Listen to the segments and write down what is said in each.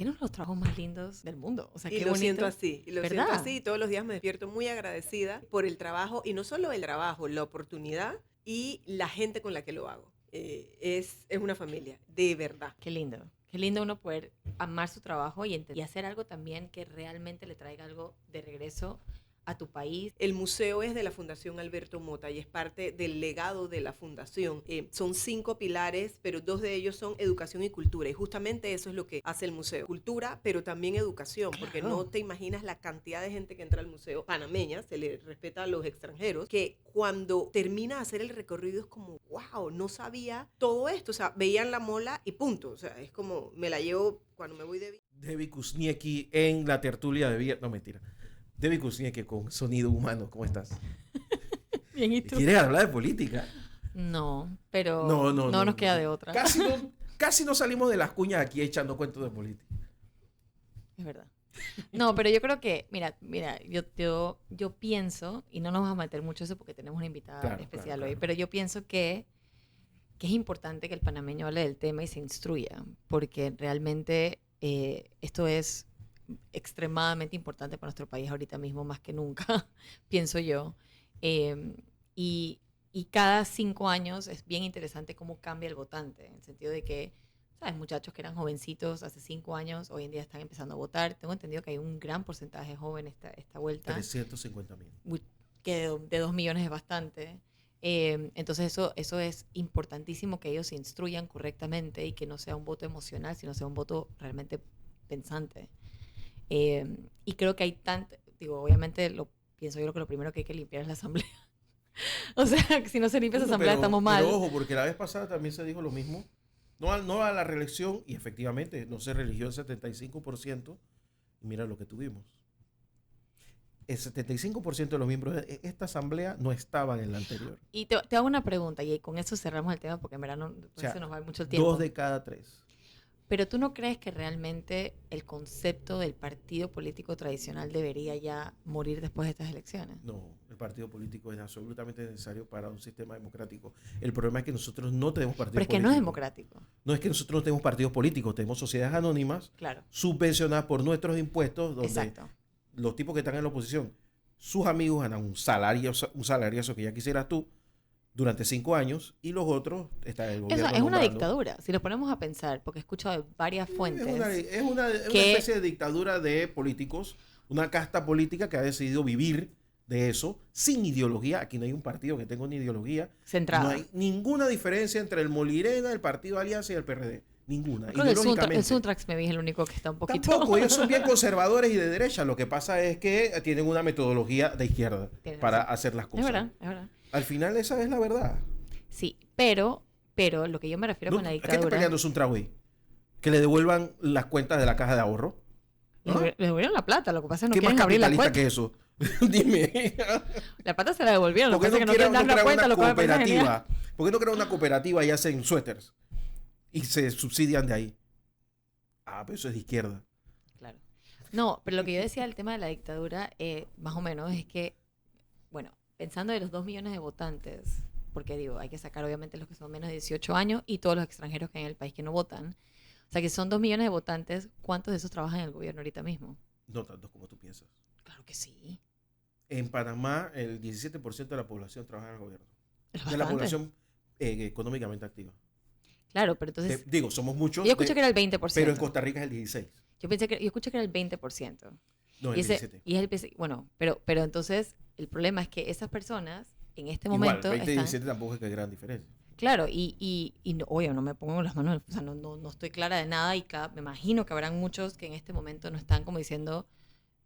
tiene uno de los trabajos más lindos del mundo. O sea, Y qué lo bonito. siento así, y lo siento ¿Verdad? así, y todos los días me despierto muy agradecida por el trabajo, y no solo el trabajo, la oportunidad y la gente con la que lo hago. Es una familia, de verdad. Qué lindo. Qué lindo uno poder amar su trabajo y hacer algo también que realmente le traiga algo de regreso a tu país. El museo es de la Fundación Alberto Mota y es parte del legado de la fundación. Son 5 pilares, pero 2 de ellos son educación y cultura. Y justamente eso es lo que hace el museo. Cultura, pero también educación, porque Claro. no te imaginas la cantidad de gente que entra al museo panameña, se le respeta a los extranjeros, que cuando termina de hacer el recorrido es como, wow, no sabía todo esto. O sea, veían la mola y punto. O sea, es como, me la llevo cuando me voy de... Debbie Kuzniecki en la tertulia de viernes. No, mentira. Debbie Kuzniecki con Sonido Humano. ¿Cómo estás? Bien, ¿y tú? ¿Quieres hablar de política? No, pero No. nos queda de otra. Casi no salimos de las cuñas aquí echando cuentos de política. Es verdad. No, pero yo creo que, mira, yo pienso, y no nos vamos a meter mucho eso porque tenemos una invitada especial hoy, pero yo pienso que es importante que el panameño hable del tema y se instruya, porque realmente esto es extremadamente importante para nuestro país ahorita mismo, más que nunca, pienso yo. Eh, y cada 5 años es bien interesante cómo cambia el votante, en el sentido de que, ¿sabes? Muchachos que eran jovencitos hace 5 años, hoy en día están empezando a votar. Tengo entendido que hay un gran porcentaje joven esta vuelta. 350,000. Que de 2 millones es bastante. Entonces eso es importantísimo, que ellos se instruyan correctamente y que no sea un voto emocional, sino sea un voto realmente pensante. Y creo que hay obviamente pienso yo que lo primero que hay que limpiar es la asamblea. O sea, que si no se limpia esa asamblea estamos mal. Pero ojo, porque la vez pasada también se dijo lo mismo. No a la reelección, y efectivamente no se religió el 75%. Y mira lo que tuvimos. El 75% de los miembros de esta asamblea no estaban en la anterior. Y te hago una pregunta, y con eso cerramos el tema, porque en verdad se nos va mucho el tiempo. 2 de cada 3. Pero ¿tú no crees que realmente el concepto del partido político tradicional debería ya morir después de estas elecciones? No, el partido político es absolutamente necesario para un sistema democrático. El problema es que nosotros no tenemos partidos políticos. Pero es que no es democrático. No es que nosotros no tenemos partidos políticos, tenemos sociedades anónimas, claro, subvencionadas por nuestros impuestos, donde exacto, los tipos que están en la oposición, sus amigos ganan un salariazo que ya quisieras tú, durante 5 años, y los otros están en el gobierno. Es una dictadura, si lo ponemos a pensar, porque he escuchado de varias fuentes. Es una especie de dictadura de políticos, una casta política que ha decidido vivir de eso, sin ideología. Aquí no hay un partido que tenga una ideología. Centrada. No hay ninguna diferencia entre el Molirena, el Partido Alianza y el PRD. Ninguna. Creo que el Suntrax me es el único que está un poquito... Tampoco, ellos son bien conservadores y de derecha. Lo que pasa es que tienen una metodología de izquierda para hacer las cosas. Es verdad. Al final esa es la verdad. Sí, pero lo que yo me refiero con la dictadura... ¿Qué está peleando Suntrax? Que le devuelvan las cuentas de la caja de ahorro. ¿Ah? Le devolvieron la plata, lo que pasa es que no quieren abrir la cuenta. ¿Qué más capitalista que eso? Dime. La plata se la devolvieron, lo que pasa es que no quieren dar la cuenta, lo que cooperativa. ¿Por qué no crean una cooperativa y hacen suéteres? Y se subsidian de ahí. Pero eso es de izquierda. Claro. No, pero lo que yo decía del tema de la dictadura, más o menos, es que, bueno, pensando de los 2 millones de votantes, porque digo, hay que sacar obviamente los que son menos de 18 años y todos los extranjeros que hay en el país que no votan. O sea, que son 2 millones de votantes, ¿cuántos de esos trabajan en el gobierno ahorita mismo? No tantos como tú piensas. Claro que sí. En Panamá, el 17% de la población trabaja en el gobierno. Es de la población económicamente activa. Claro, pero entonces... somos muchos. Yo escuché que era el 20%. Pero en Costa Rica es el 16%. Yo escuché que era el 20%. No, el 17%. Y es el bueno, pero entonces el problema es que esas personas en este momento... Igual, 20 y 17 tampoco es que hay gran diferencia. Claro, y no, oye, no me pongo las manos, o sea, no estoy clara de nada y me imagino que habrán muchos que en este momento no están como diciendo,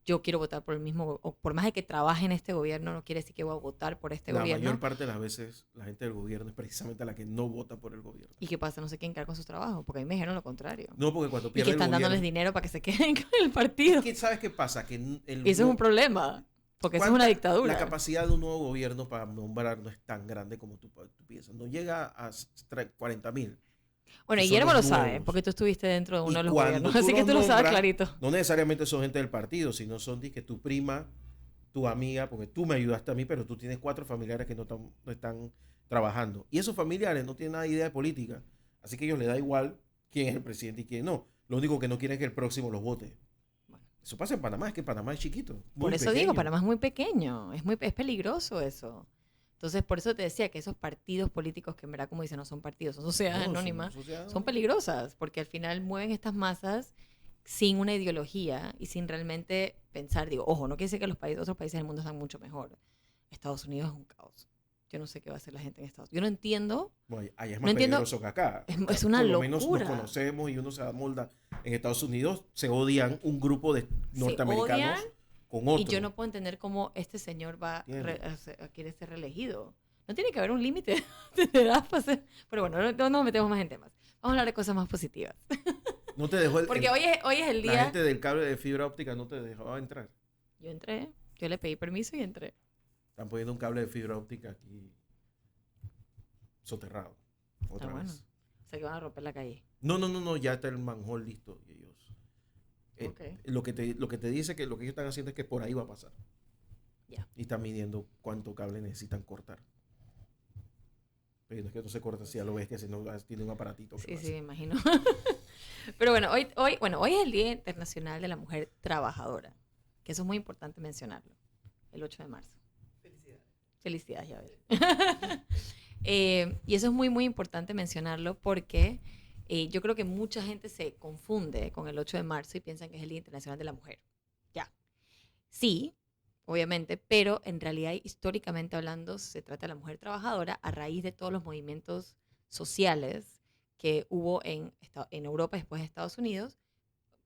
yo quiero votar por el mismo, o por más de que trabaje en este gobierno, no quiere decir que voy a votar por este gobierno. La mayor parte de las veces la gente del gobierno es precisamente la que no vota por el gobierno. ¿Y qué pasa? No se quieren quedar con sus trabajos, porque a mí me dijeron lo contrario. No, porque cuando pierde el gobierno... Y que están dándoles dinero para que se queden con el partido. ¿Sabes qué pasa? Que y eso es un problema, porque eso es una dictadura. La capacidad de un nuevo gobierno para nombrar no es tan grande como tú piensas. No llega a 40,000. Bueno, y Guillermo lo sabe, porque tú estuviste dentro de uno de los gobiernos, así que tú lo sabes clarito. No necesariamente son gente del partido, sino son que tu prima, tu amiga, porque tú me ayudaste a mí, pero tú tienes 4 familiares que no están trabajando. Y esos familiares no tienen nada de idea de política, así que a ellos les da igual quién es el presidente y quién no. Lo único que no quieren es que el próximo los vote. Bueno. Eso pasa en Panamá, es que Panamá es chiquito. Por eso pequeño. digo, Panamá es muy pequeño, es peligroso eso. Entonces, por eso te decía que esos partidos políticos, que en verdad, como dicen, no son partidos, son sociedades anónimas, son peligrosas, porque al final mueven estas masas sin una ideología y sin realmente pensar. Digo, ojo, no quiere decir que otros países del mundo están mucho mejor. Estados Unidos es un caos. Yo no sé qué va a hacer la gente en Estados Unidos. Yo no entiendo. Bueno, allá es más peligroso que acá. Es una locura. Por lo menos nos conocemos y uno se amolda. En Estados Unidos se odian un grupo de norteamericanos con otro. Y yo no puedo entender cómo este señor quiere ser reelegido. No tiene que haber un límite de edad para ser. Pero bueno, no nos metemos más en temas. Vamos a hablar de cosas más positivas. No te dejó porque hoy es el día. La gente del cable de fibra óptica no te dejaba entrar. Yo entré. Yo le pedí permiso y entré. Están poniendo un cable de fibra óptica aquí soterrado. Otra vez. Bueno. O sea que van a romper la calle. No, ya está el manhole listo. Y ellos. Okay. Lo que te dice que lo que ellos están haciendo es que por ahí va a pasar. Ya. Y están midiendo cuánto cable necesitan cortar. Pero no es que no se corta si ya lo ves que tiene un aparatito. Sí, me imagino. Pero bueno, hoy es el Día Internacional de la Mujer Trabajadora. Que eso es muy importante mencionarlo. El 8 de marzo. Felicidades, ya ves. Y eso es muy, muy importante mencionarlo porque yo creo que mucha gente se confunde con el 8 de marzo y piensan que es el Día Internacional de la Mujer. Ya. Sí, obviamente, pero en realidad, históricamente hablando, se trata de la mujer trabajadora a raíz de todos los movimientos sociales que hubo en Europa después de Estados Unidos.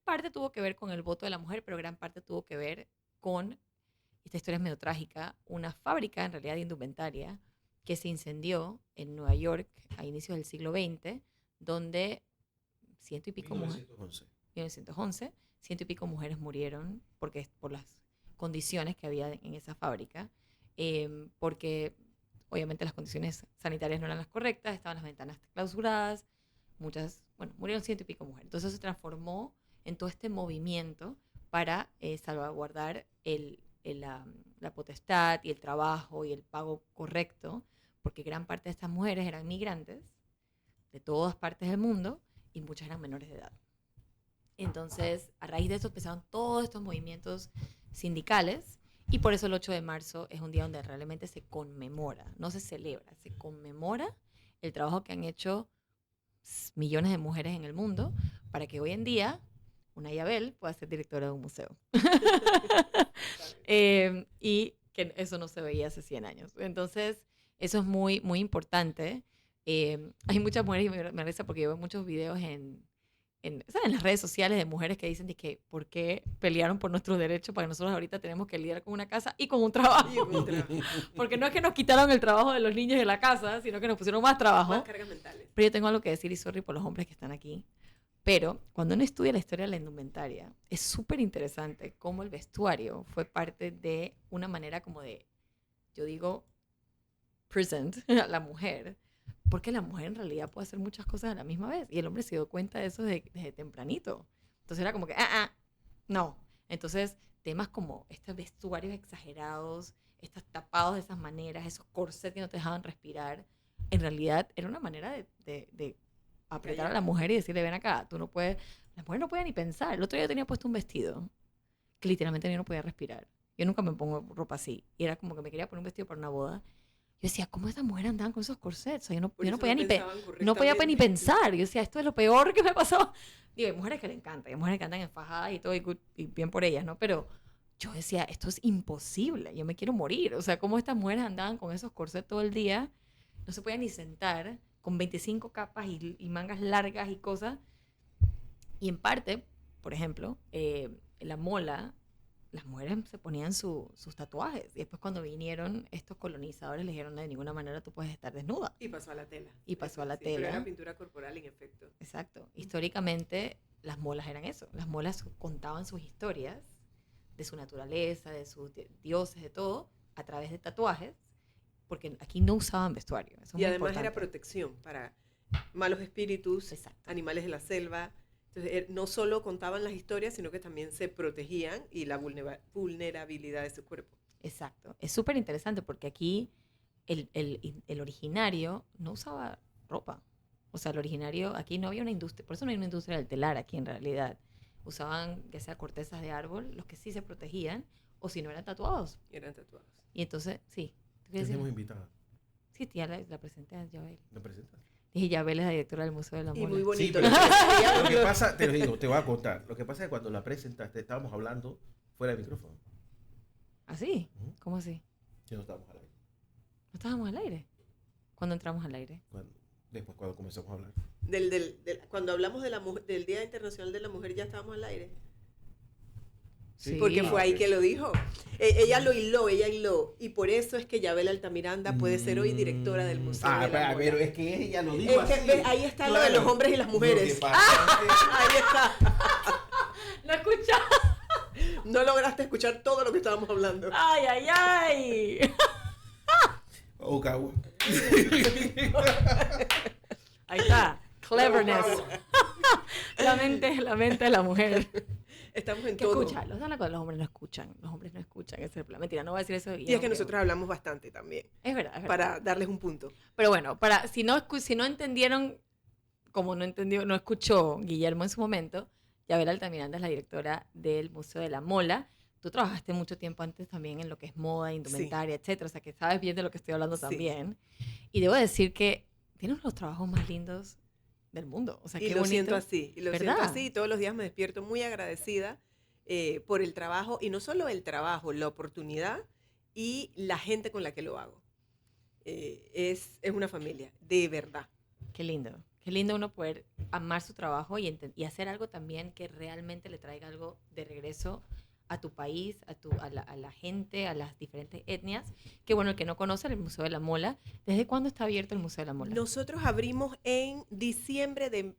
Parte tuvo que ver con el voto de la mujer, pero gran parte tuvo que ver con, esta historia es medio trágica, una fábrica en realidad de indumentaria que se incendió en Nueva York a inicios del siglo XX, donde 100 y pico mujeres, 1911, 100 y pico mujeres murieron por las condiciones que había en esa fábrica, porque obviamente las condiciones sanitarias no eran las correctas, estaban las ventanas clausuradas, murieron 100 y pico mujeres. Entonces se transformó en todo este movimiento para salvaguardar la potestad y el trabajo y el pago correcto, porque gran parte de estas mujeres eran migrantes de todas partes del mundo y muchas eran menores de edad. Entonces, a raíz de eso empezaron todos estos movimientos sindicales y por eso el 8 de marzo es un día donde realmente se conmemora, no se celebra, se conmemora el trabajo que han hecho millones de mujeres en el mundo para que hoy en día una Yabel pueda ser directora de un museo. Y que eso no se veía hace 100 años. Entonces, eso es muy, muy importante. Hay muchas mujeres, y me risa porque yo veo muchos videos en las redes sociales de mujeres que dicen que por qué pelearon por nuestros derechos para que nosotros ahorita tenemos que lidiar con una casa y con un trabajo. Porque no es que nos quitaron el trabajo de los niños de la casa, sino que nos pusieron más trabajo. Más cargas mentales. Pero yo tengo algo que decir y sorry por los hombres que están aquí. Pero cuando uno estudia la historia de la indumentaria, es súper interesante cómo el vestuario fue parte de una manera como de, yo digo, present a la mujer, porque la mujer en realidad puede hacer muchas cosas a la misma vez. Y el hombre se dio cuenta de eso desde tempranito. Entonces era como que, no. Entonces, temas como estos vestuarios exagerados, estos tapados de esas maneras, esos corsets que no te dejaban respirar, en realidad era una manera de apretar a la mujer y decirle, ven acá, tú no puedes. La mujer no podía ni pensar. El otro día yo tenía puesto un vestido que literalmente yo no podía respirar. Yo nunca me pongo ropa así. Y era como que me quería poner un vestido para una boda. Yo decía, ¿cómo estas mujeres andaban con esos corsets? O sea, yo no podía ni pensar. Yo decía, esto es lo peor que me pasó. Digo, hay mujeres que le encantan, hay mujeres que andan enfajadas y todo, y bien por ellas, ¿no? Pero yo decía, esto es imposible, yo me quiero morir. O sea, ¿cómo estas mujeres andaban con esos corsets todo el día? No se podían ni sentar, con 25 capas y mangas largas y cosas. Y en parte, por ejemplo, la mola, las mujeres se ponían sus tatuajes. Y después cuando vinieron estos colonizadores, les dijeron, de ninguna manera tú puedes estar desnuda. Y pasó a la tela. Pero era pintura corporal, en efecto. Exacto. Históricamente, las molas eran eso. Las molas contaban sus historias de su naturaleza, de sus dioses, de todo, a través de tatuajes, porque aquí no usaban vestuario. Eso y además era protección para malos espíritus, animales de la selva. Entonces, no solo contaban las historias, sino que también se protegían y la vulnerabilidad de su cuerpo. Exacto. Es súper interesante porque aquí el originario no usaba ropa. O sea, el originario, aquí no había una industria, por eso no hay una industria del telar aquí en realidad. Usaban, ya sea cortezas de árbol, los que sí se protegían, o si no eran tatuados. Eran tatuados. Y entonces, sí. ¿Tú quieres Tenemos decir? invitada. Sí, tía, la presenté a Yabel. ¿Me presentas? Dije, Yabel es la directora del Museo de la Y Mola. muy bonito. Sí, pero lo que pasa, te lo digo, te voy a contar. Lo que pasa es que cuando la presentaste, estábamos hablando fuera del micrófono. ¿Ah, sí? Ujú. ¿Cómo así? Y no estábamos al aire. ¿No estábamos al aire? ¿Cuándo entramos al aire? Después, cuando comenzamos a hablar. Cuando hablamos de del Día Internacional de la Mujer, ya estábamos al aire. Sí. Porque fue ahí ok. que lo dijo. Ella hiló. Y por eso es que Yabel Altamiranda puede ser hoy directora del Museo de la Mola. Pero es que ella lo dijo Es que, así. ¿ves? Ahí está lo de los hombres y las mujeres. Lo que pasa Ahí está. ¡Lo escucha! No lograste escuchar todo lo que estábamos hablando. ¡Ay, ay, ay! Okawa. Ahí está. Cleverness. la mente de la mujer. Estamos en ¿Qué todo. escucha? Los hombres no escuchan. Los hombres no escuchan. Ese es el plan. Mentira, no voy a decir eso. Y es que nosotros hablamos bastante también. Es verdad, es verdad. Para darles un punto. Pero bueno, si no entendieron, como no escuchó Guillermo en su momento, Yabel Altamiranda es la directora del Museo de la Mola. Tú trabajaste mucho tiempo antes también en lo que es moda, indumentaria, etcétera. O sea, que sabes bien de lo que estoy hablando Sí. también. Y debo decir que tienes los trabajos más lindos del mundo. O sea, Y qué lo bonito. siento así. Y lo ¿Verdad? siento así. Y todos los días me despierto muy agradecida por el trabajo. Y no solo el trabajo, la oportunidad y la gente con la que lo hago. Es una familia, de verdad. Qué lindo. Qué lindo uno poder amar su trabajo y hacer algo también que realmente le traiga algo de regreso a tu país, a la gente, a las diferentes etnias. Que bueno, el que no conoce el Museo de la Mola, ¿desde cuándo está abierto el Museo de la Mola? Nosotros abrimos en diciembre del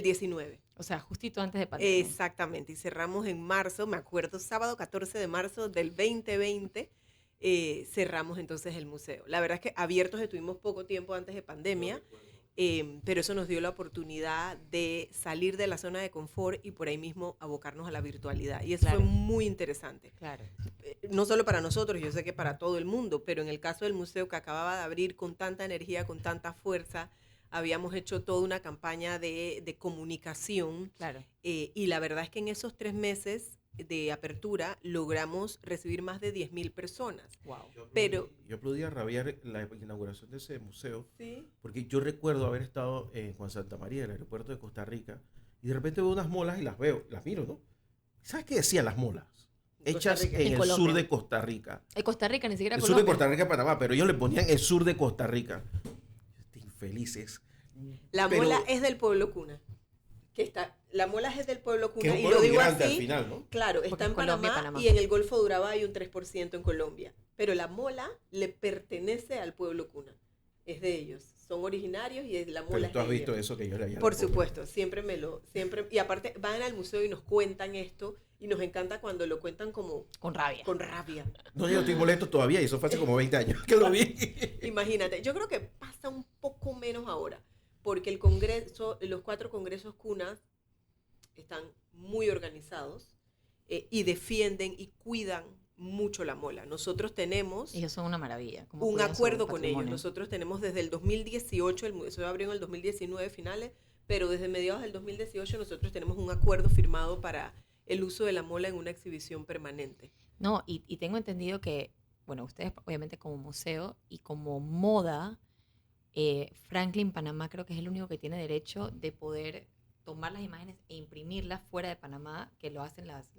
19. O sea, justito antes de pandemia. Exactamente. Y cerramos en marzo, me acuerdo, sábado 14 de marzo del 2020. Cerramos entonces el museo. La verdad es que abiertos estuvimos poco tiempo antes de pandemia, pero eso nos dio la oportunidad de salir de la zona de confort y por ahí mismo abocarnos a la virtualidad. Y eso Claro. fue muy interesante. Claro. No solo para nosotros, yo sé que para todo el mundo, pero en el caso del museo que acababa de abrir con tanta energía, con tanta fuerza, habíamos hecho toda una campaña de comunicación Claro. y la verdad es que en esos 3 meses de apertura logramos recibir más de 10.000 personas. Wow. Pero- Yo aplaudí a rabiar la inauguración de ese museo, Sí. porque yo recuerdo haber estado en Juan Santa María, en el aeropuerto de Costa Rica, y de repente veo unas molas y las veo, las miro, ¿no? ¿Sabes qué decían las molas? Hechas Rica. en En el Colombia. sur de Costa Rica. Costa Rica, ni siquiera El sur de Colombia. Costa Rica, Panamá, pero ellos le ponían el sur de Costa Rica. Infelices. La Pero- mola es del pueblo cuna. La mola es del pueblo Que es cuna. un Y pueblo lo digo migrante al así. final, ¿no? Claro, Porque está en es Colombia y Panamá, Panamá. y en el Golfo de Urabá hay un 3% en Colombia. Pero la mola le pertenece al pueblo cuna. Es de ellos. Son originarios y la mola Pero es tú has de visto ellos. eso que yo le llamo. Por supuesto, siempre y aparte van al museo y nos cuentan esto y nos encanta cuando lo cuentan como Con rabia. con rabia. No, yo estoy molesto todavía y eso fue hace como 20 años que lo vi. Imagínate, yo creo que pasa un poco menos ahora, porque el congreso, los 4 congresos cunas están muy organizados y defienden y cuidan mucho la mola. Nosotros tenemos Ellos son una maravilla. Cómo un cuidan su acuerdo con ellos. patrimonio. Nosotros tenemos desde el 2018, el museo abrió en el 2019 finales, pero desde mediados del 2018 nosotros tenemos un acuerdo firmado para el uso de la mola en una exhibición permanente. No, y tengo entendido que, bueno, ustedes obviamente como museo y como moda, Franklin Panamá creo que es el único que tiene derecho de poder tomar las imágenes e imprimirlas fuera de Panamá, que lo hacen las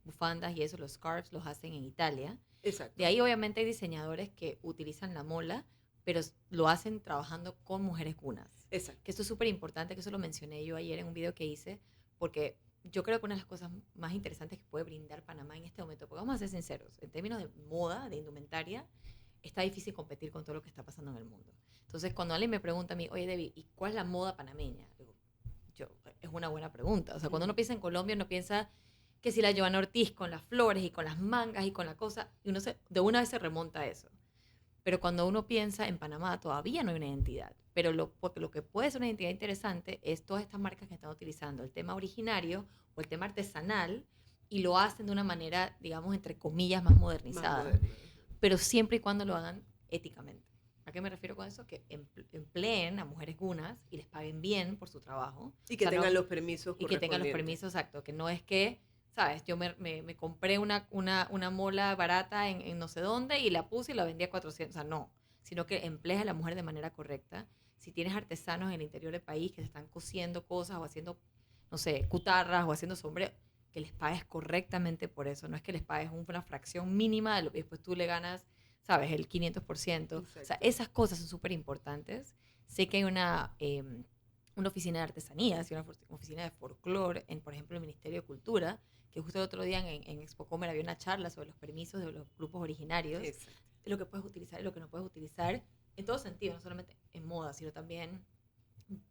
bufandas y eso, los scarves los hacen en Italia. Exacto. De ahí obviamente hay diseñadores que utilizan la mola, pero lo hacen trabajando con mujeres cunas. Exacto. Que esto es súper importante, que eso lo mencioné yo ayer en un video que hice, porque yo creo que una de las cosas más interesantes que puede brindar Panamá en este momento, porque vamos a ser sinceros, en términos de moda, de indumentaria, está difícil competir con todo lo que está pasando en el mundo. Entonces, cuando alguien me pregunta a mí, oye, Debbie, ¿y cuál es la moda panameña? Digo, es una buena pregunta. O sea, cuando uno piensa en Colombia, uno piensa que si la Joana Ortiz con las flores y con las mangas y con la cosa, y uno de una vez se remonta a eso. Pero cuando uno piensa en Panamá, todavía no hay una identidad. Pero lo que puede ser una identidad interesante es todas estas marcas que están utilizando el tema originario o el tema artesanal y lo hacen de una manera, digamos, entre comillas, más modernizada. Más moderno. Pero siempre y cuando lo hagan éticamente. ¿A qué me refiero con eso? Que empleen a mujeres gunas y les paguen bien por su trabajo. Y que tengan los permisos correspondientes. Y que tengan los permisos, exacto. Que no es que, ¿sabes? Yo me compré una mola barata en no sé dónde y la puse y la vendí a 400. O sea, no. Sino que emplees a la mujer de manera correcta. Si tienes artesanos en el interior del país que se están cosiendo cosas o haciendo, no sé, cutarras o haciendo sombreros, que les pagues correctamente por eso. No es que les pagues una fracción mínima de lo que después tú le ganas, ¿sabes? El 500%. Exacto. O sea, esas cosas son súper importantes. Sé que hay una oficina de artesanías y una oficina de folclore, por ejemplo, el Ministerio de Cultura, que justo el otro día en Expo Comer había una charla sobre los permisos de los grupos originarios, de lo que puedes utilizar y lo que no puedes utilizar, en todo sentido, no solamente en moda, sino también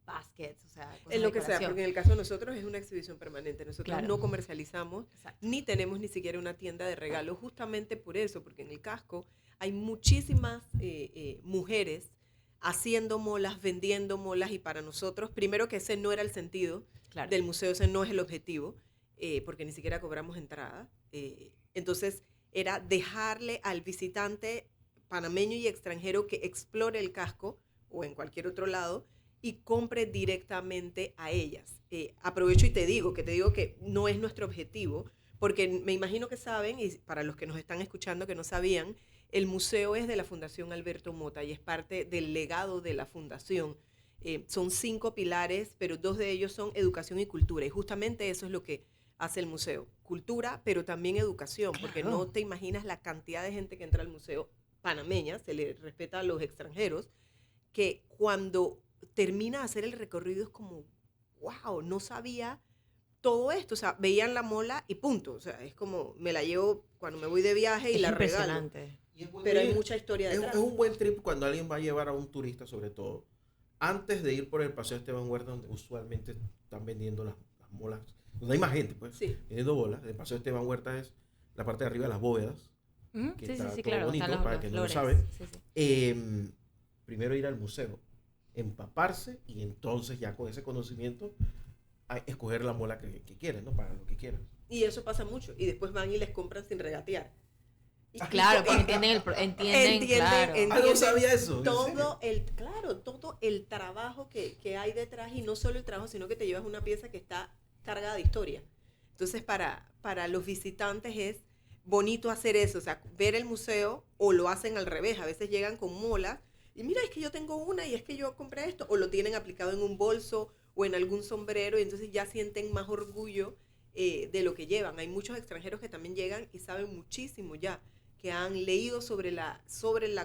baskets, o sea, cosas en lo que sea, porque en el caso de nosotros es una exhibición permanente. Nosotros no comercializamos, ni tenemos ni siquiera una tienda de regalos, justamente por eso, porque en el casco hay muchísimas mujeres haciendo molas, vendiendo molas, y para nosotros, primero que ese no era el sentido del museo, ese no es el objetivo, porque ni siquiera cobramos entrada. Entonces, era dejarle al visitante panameño y extranjero que explore el casco o en cualquier otro lado y compre directamente a ellas. Aprovecho y te digo que no es nuestro objetivo, porque me imagino que saben, y para los que nos están escuchando que no sabían, el museo es de la Fundación Alberto Mota y es parte del legado de la fundación. Son 5 pilares, pero 2 de ellos son educación y cultura, y justamente eso es lo que hace el museo. Cultura, pero también educación, porque no te imaginas la cantidad de gente que entra al museo panameña, se le respeta a los extranjeros, que cuando termina de hacer el recorrido es como, wow, no sabía todo esto. O sea, veían la mola y punto. O sea, es como, me la llevo cuando me voy de viaje y la regalo. Pero hay mucha historia detrás. Es un buen trip cuando alguien va a llevar a un turista, sobre todo, antes de ir por el Paseo Esteban Huerta, donde usualmente están vendiendo las molas, donde hay más gente, pues, vendiendo bolas. El Paseo Esteban Huerta es la parte de arriba de las bóvedas, que está todo claro, bonito, para quien no lo sabe. Primero ir al museo, empaparse, y entonces ya con ese conocimiento a escoger la mola que quieran, ¿no? Para lo que quieran. Y eso pasa mucho, y después van y les compran sin regatear. Claro, porque entienden, claro. No sabía eso. Todo el trabajo que hay detrás, y no solo el trabajo, sino que te llevas una pieza que está cargada de historia. Entonces, para los visitantes es bonito hacer eso, o sea, ver el museo, o lo hacen al revés. A veces llegan con molas y mira, es que yo tengo una y es que yo compré esto, o lo tienen aplicado en un bolso o en algún sombrero, y entonces ya sienten más orgullo de lo que llevan. Hay muchos extranjeros que también llegan y saben muchísimo ya, que han leído sobre la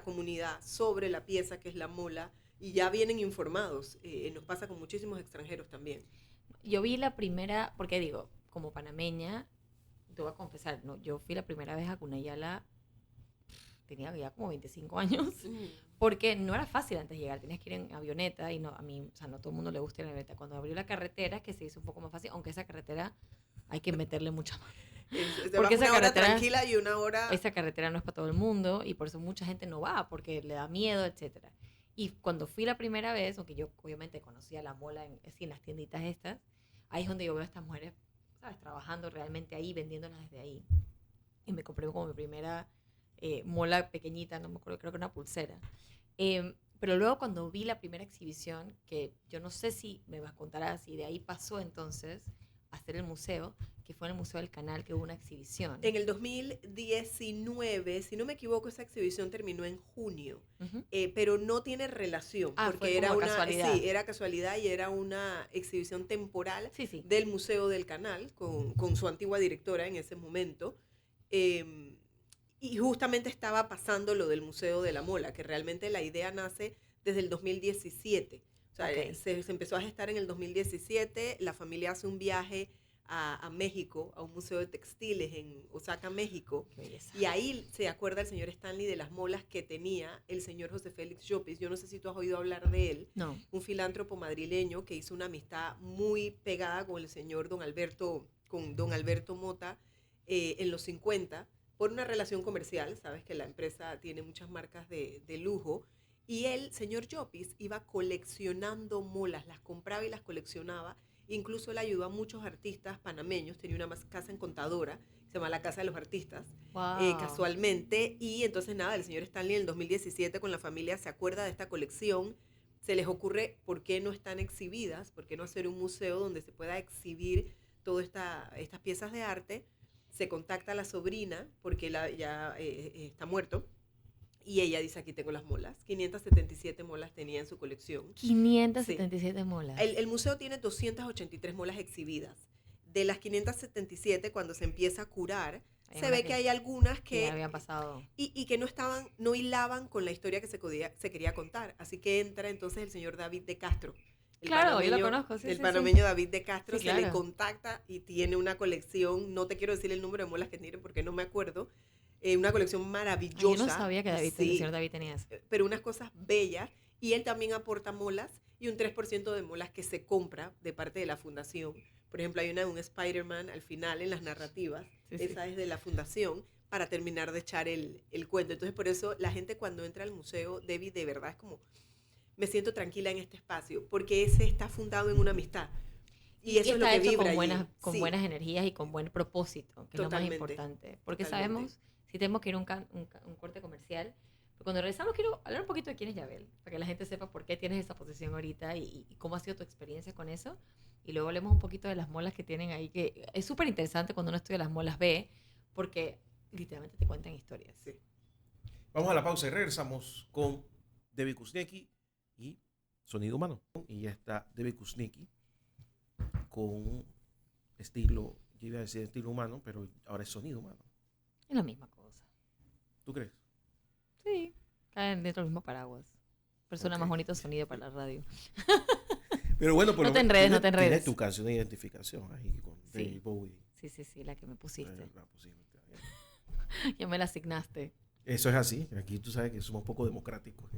comunidad, sobre la pieza que es la mola, y ya vienen informados. Nos pasa con muchísimos extranjeros también. Yo vi la primera, porque digo, como panameña, te voy a confesar, ¿no? Yo fui la primera vez a Cunayala, tenía ya como 25 años, porque no era fácil antes de llegar, tenías que ir en avioneta, y no, a mí, o sea, no todo el mundo le gusta ir en avioneta. Cuando abrió la carretera, que se hizo un poco más fácil, aunque esa carretera hay que meterle mucha mano. Porque esa carretera tranquila y una hora. Esa carretera no es para todo el mundo, y por eso mucha gente no va, porque le da miedo, etcétera. Y cuando fui la primera vez, aunque yo obviamente conocía la mola en las tienditas estas, ahí es donde yo veo a estas mujeres, ¿sabes? Trabajando realmente ahí, vendiéndolas desde ahí. Y me compré como mi primera mola pequeñita, no me acuerdo, creo que una pulsera. Pero luego cuando vi la primera exhibición, que yo no sé si me vas a contar así, de ahí pasó entonces a hacer el museo, que fue en el Museo del Canal, que hubo una exhibición. En el 2019, si no me equivoco, esa exhibición terminó en junio, pero no tiene relación, porque era una casualidad. Sí, era casualidad, y era una exhibición temporal del Museo del Canal, con su antigua directora en ese momento, y justamente estaba pasando lo del Museo de la Mola, que realmente la idea nace desde el 2017. O sea, se empezó a gestar en el 2017, la familia hace un viaje a México, a un museo de textiles en Osaka, México, y ahí se acuerda el señor Stanley de las molas que tenía el señor José Félix Llopis. Yo no sé si tú has oído hablar de él, un filántropo madrileño que hizo una amistad muy pegada con el señor don Alberto Mota en los 50, por una relación comercial. Sabes que la empresa tiene muchas marcas de lujo, y el señor Llopis iba coleccionando molas, las compraba y las coleccionaba. Incluso él ayudó a muchos artistas panameños. Tenía una casa en Contadora, se llama La Casa de los Artistas, Wow. casualmente. Y entonces nada, el señor Stanley en el 2017 con la familia se acuerda de esta colección, se les ocurre por qué no están exhibidas, por qué no hacer un museo donde se pueda exhibir todas estas piezas de arte. Se contacta a la sobrina porque ya está muerto. Y ella dice, aquí tengo las molas. 577 molas tenía en su colección. 577 sí. Molas. El museo tiene 283 molas exhibidas. De las 577, cuando se empieza a curar, se ve que hay algunas que habían pasado. Y que no hilaban con la historia que se quería contar. Así que entra entonces el señor David de Castro. Claro, yo lo conozco. Sí, el sí, panameño sí. David de Castro Sí, claro. le contacta y tiene una colección, no te quiero decir el número de molas que tiene porque no me acuerdo, una colección maravillosa. Ay, yo no sabía que el señor David tenía eso. Pero unas cosas bellas. Y él también aporta molas y un 3% de molas que se compra de parte de la fundación. Por ejemplo, hay una de un Spider-Man al final en las narrativas. Sí, esa es de la fundación para terminar de echar el cuento. Entonces, por eso la gente cuando entra al museo, Debbie, de verdad es como, me siento tranquila en este espacio, porque ese está fundado en una amistad. Y eso es lo que vibra con buenas energías y con buen propósito, que totalmente, es lo más importante. Porque sabemos, si tenemos que ir a un corte comercial, pero cuando regresamos quiero hablar un poquito de quién es Yabel, para que la gente sepa por qué tienes esa posición ahorita y cómo ha sido tu experiencia con eso. Y luego hablemos un poquito de las molas que tienen ahí, que es súper interesante cuando uno estudia las molas B, porque literalmente te cuentan historias. Sí. Vamos a la pausa y regresamos con Debbie Kuznicki y Sonido Humano. Y ya está Debbie Kuznicki con estilo, yo iba a decir estilo humano, pero ahora es sonido humano. Es la misma cosa. ¿Tú crees? Sí, caen dentro del mismo paraguas. Pero suena más bonito sonido para la radio. Pero bueno, por no te enredes. Tienes tu canción de identificación ahí con David Bowie. Sí, la que me pusiste. La Ya me la asignaste. Eso es así. Aquí tú sabes que somos un poco democráticos.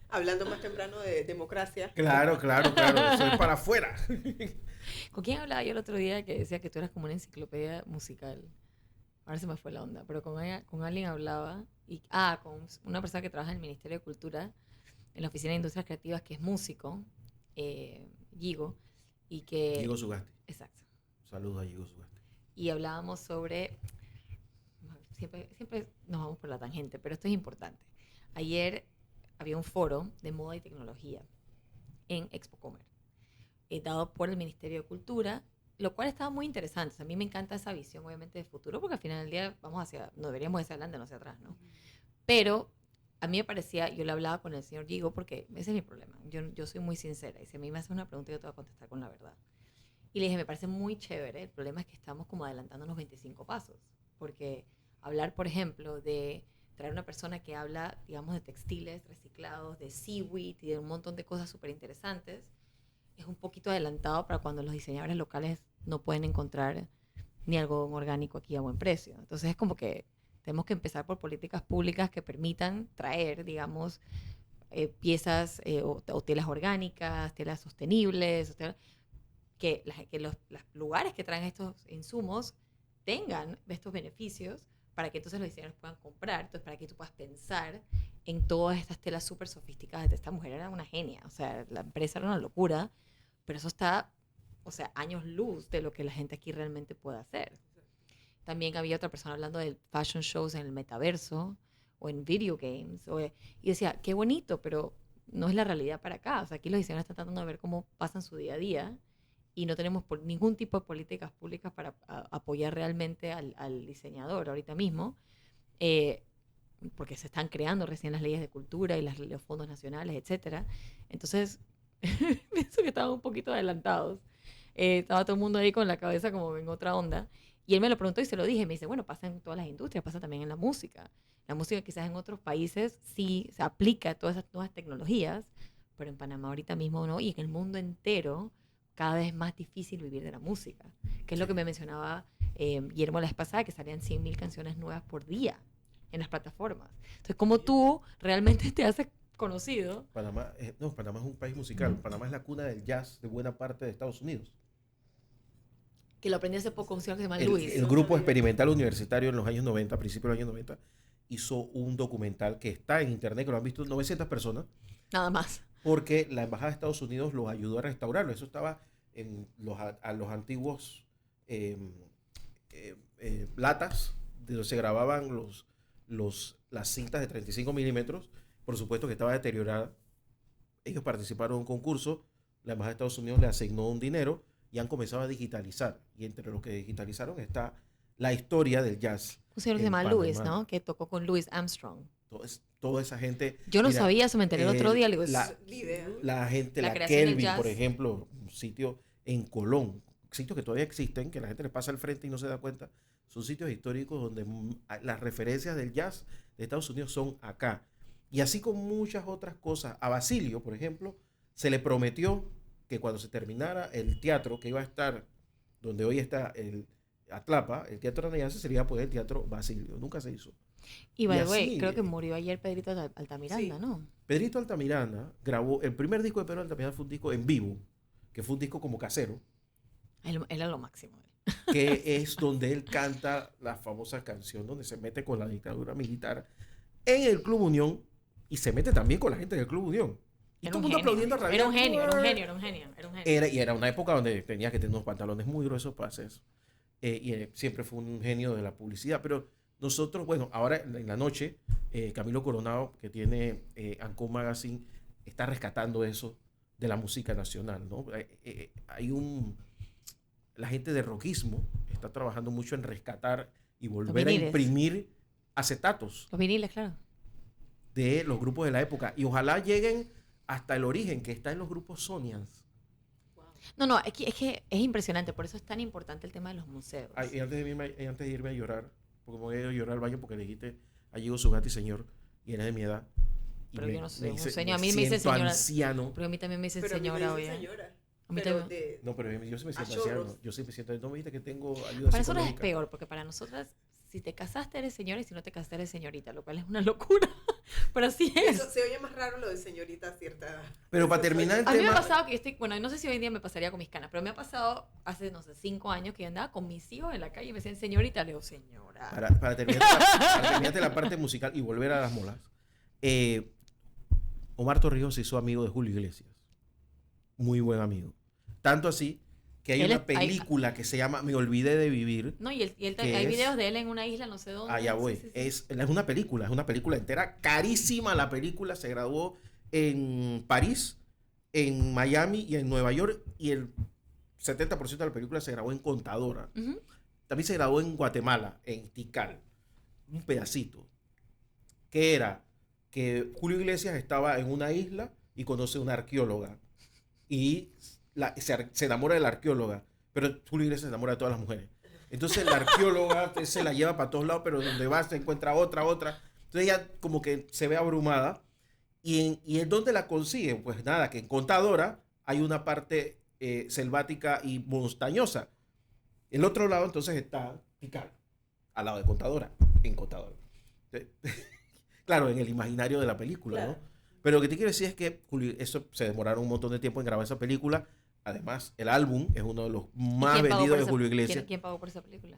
Hablando más temprano de democracia. Claro. Eso es para afuera. ¿Con quién hablaba yo el otro día que decía que tú eras como una enciclopedia musical? Ahora se me fue la onda, pero con alguien hablaba. Con una persona que trabaja en el Ministerio de Cultura, en la Oficina de Industrias Creativas, que es músico, Gigo. Gigo Sugasti. Exacto. Saludos a Gigo Sugasti. Y hablábamos sobre... Siempre nos vamos por la tangente, pero esto es importante. Ayer había un foro de moda y tecnología en Expo Comer, dado por el Ministerio de Cultura, lo cual estaba muy interesante. O sea, a mí me encanta esa visión, obviamente, de futuro, porque al final del día no deberíamos ir hacia adelante, no hacia atrás, ¿no? Pero a mí me parecía, yo le hablaba con el señor Gigo, porque ese es mi problema. Yo soy muy sincera, y si a mí me hace una pregunta, yo te voy a contestar con la verdad. Y le dije, me parece muy chévere, el problema es que estamos como adelantándonos 25 pasos, porque hablar, por ejemplo, de traer una persona que habla, digamos, de textiles reciclados, de seaweed y de un montón de cosas súper interesantes, es un poquito adelantado para cuando los diseñadores locales no pueden encontrar ni algodón orgánico aquí a buen precio. Entonces es como que tenemos que empezar por políticas públicas que permitan traer, digamos, piezas o telas orgánicas, telas sostenibles, que los lugares que traen estos insumos tengan estos beneficios para que entonces los diseñadores puedan comprar, entonces para que tú puedas pensar en todas estas telas súper sofisticadas. Esta mujer era una genia, o sea, la empresa era una locura, pero eso está, o sea, años luz de lo que la gente aquí realmente puede hacer. También había otra persona hablando de fashion shows en el metaverso o en video games, y decía, qué bonito, pero no es la realidad para acá. O sea, aquí los diseñadores están tratando de ver cómo pasan su día a día y no tenemos ningún tipo de políticas públicas para apoyar realmente al diseñador ahorita mismo, porque se están creando recién las leyes de cultura y los fondos nacionales, etc. Entonces, pienso que estaban un poquito adelantados. Estaba todo el mundo ahí con la cabeza como en otra onda. Y él me lo preguntó y se lo dije. Me dice, bueno, pasa en todas las industrias, pasa también en la música. La música quizás en otros países sí se aplica a todas esas nuevas tecnologías, pero en Panamá ahorita mismo no. Y en el mundo entero cada vez es más difícil vivir de la música, que es lo que me mencionaba Guillermo la vez pasada, que salían 100,000 canciones nuevas por día en las plataformas. Entonces, ¿cómo tú realmente te haces conocido? Panamá es un país musical. Panamá es la cuna del jazz de buena parte de Estados Unidos. Que lo aprendí hace poco, un señor que se llama Luis. El grupo experimental universitario en los años 90, a principios de los años 90, hizo un documental que está en internet, que lo han visto 900 personas. Nada más. Porque la Embajada de Estados Unidos los ayudó a restaurarlo. Eso estaba en los antiguos latas de donde se grababan las cintas de 35 milímetros. Por supuesto que estaba deteriorada. Ellos participaron en un concurso, la Embajada de Estados Unidos le asignó un dinero y han comenzado a digitalizar. Y entre los que digitalizaron está la historia del jazz. Un señor que se llama Louis, ¿no? Que tocó con Louis Armstrong. Toda esa gente. Yo no sabía eso, me enteré el otro día. La gente, la Kelvin, por ejemplo, un sitio en Colón, sitios que todavía existen, que la gente le pasa al frente y no se da cuenta, son sitios históricos donde las referencias del jazz de Estados Unidos son acá. Y así con muchas otras cosas. A Basilio, por ejemplo, se le prometió que cuando se terminara el teatro que iba a estar donde hoy está el Atlapa, el Teatro Anayanse, sería pues el Teatro Basilio. Nunca se hizo. Y by the way, creo que murió ayer Pedrito Altamiranda, sí. ¿No? Pedrito Altamiranda grabó, el primer disco de Pedro Altamiranda fue un disco en vivo, que fue un disco como casero. Él era lo máximo. Que es donde él canta la famosa canción donde se mete con la dictadura militar en el Club Unión y se mete también con la gente del Club Unión. Y todo el mundo aplaudiendo a Era un genio. Y era una época donde tenías que tener unos pantalones muy gruesos para hacer eso. Siempre fue un genio de la publicidad. Pero nosotros, bueno, ahora en la noche, Camilo Coronado, que tiene Ancon Magazine, está rescatando eso de la música nacional, ¿no? La gente de rockismo está trabajando mucho en rescatar y volver a imprimir acetatos. Los viniles, claro. De los grupos de la época. Y ojalá lleguen hasta el origen, que está en los grupos Sonians. No, es que es impresionante. Por eso es tan importante el tema de los museos. Y antes de irme a llorar, porque me voy a llorar al baño porque le dijiste, allí llegó su gata y señor, y era de mi edad. Pero yo no sé, un señor. A mí me dice señora. Anciano. Pero a mí también me dice señora hoy. Pero yo sí me siento anciano. Yo sí me siento. No me dijiste que tengo ayuda para nosotros es peor, porque para nosotras, si te casaste eres señora y si no te casaste eres señorita, lo cual es una locura. Pero así es. Eso, se oye más raro lo de señorita a cierta edad. Pero para terminar el tema. A mí me ha pasado que bueno, no sé si hoy en día me pasaría con mis canas, pero me ha pasado hace, no sé, 5 años que yo andaba con mis hijos en la calle y me decían señorita, le digo señora. Para terminarte la parte musical y volver a las molas. Omar Torrijos se hizo amigo de Julio Iglesias. Muy buen amigo. Tanto así que hay una película que se llama Me olvidé de vivir. No, y hay videos de él en una isla, no sé dónde. Allá voy. Sí. Es una película entera, carísima la película. Se graduó en París, en Miami y en Nueva York. Y el 70% de la película se grabó en Contadora. Uh-huh. También se grabó en Guatemala, en Tikal. Un pedacito. Que era que Julio Iglesias estaba en una isla y conoce a una arqueóloga. Y se enamora de la arqueóloga, pero Julio Iglesias se enamora de todas las mujeres. Entonces la arqueóloga se la lleva para todos lados, pero donde va se encuentra otra. Entonces ella como que se ve abrumada. ¿Y en dónde la consigue? Pues nada, que en Contadora hay una parte selvática y montañosa. El otro lado entonces está Tikal, al lado de Contadora, en Contadora. Claro, en el imaginario de la película, claro. ¿No? Pero lo que te quiero decir es que eso se demoraron un montón de tiempo en grabar esa película. Además, el álbum es uno de los más vendidos de Julio Iglesias. ¿Quién pagó por esa película?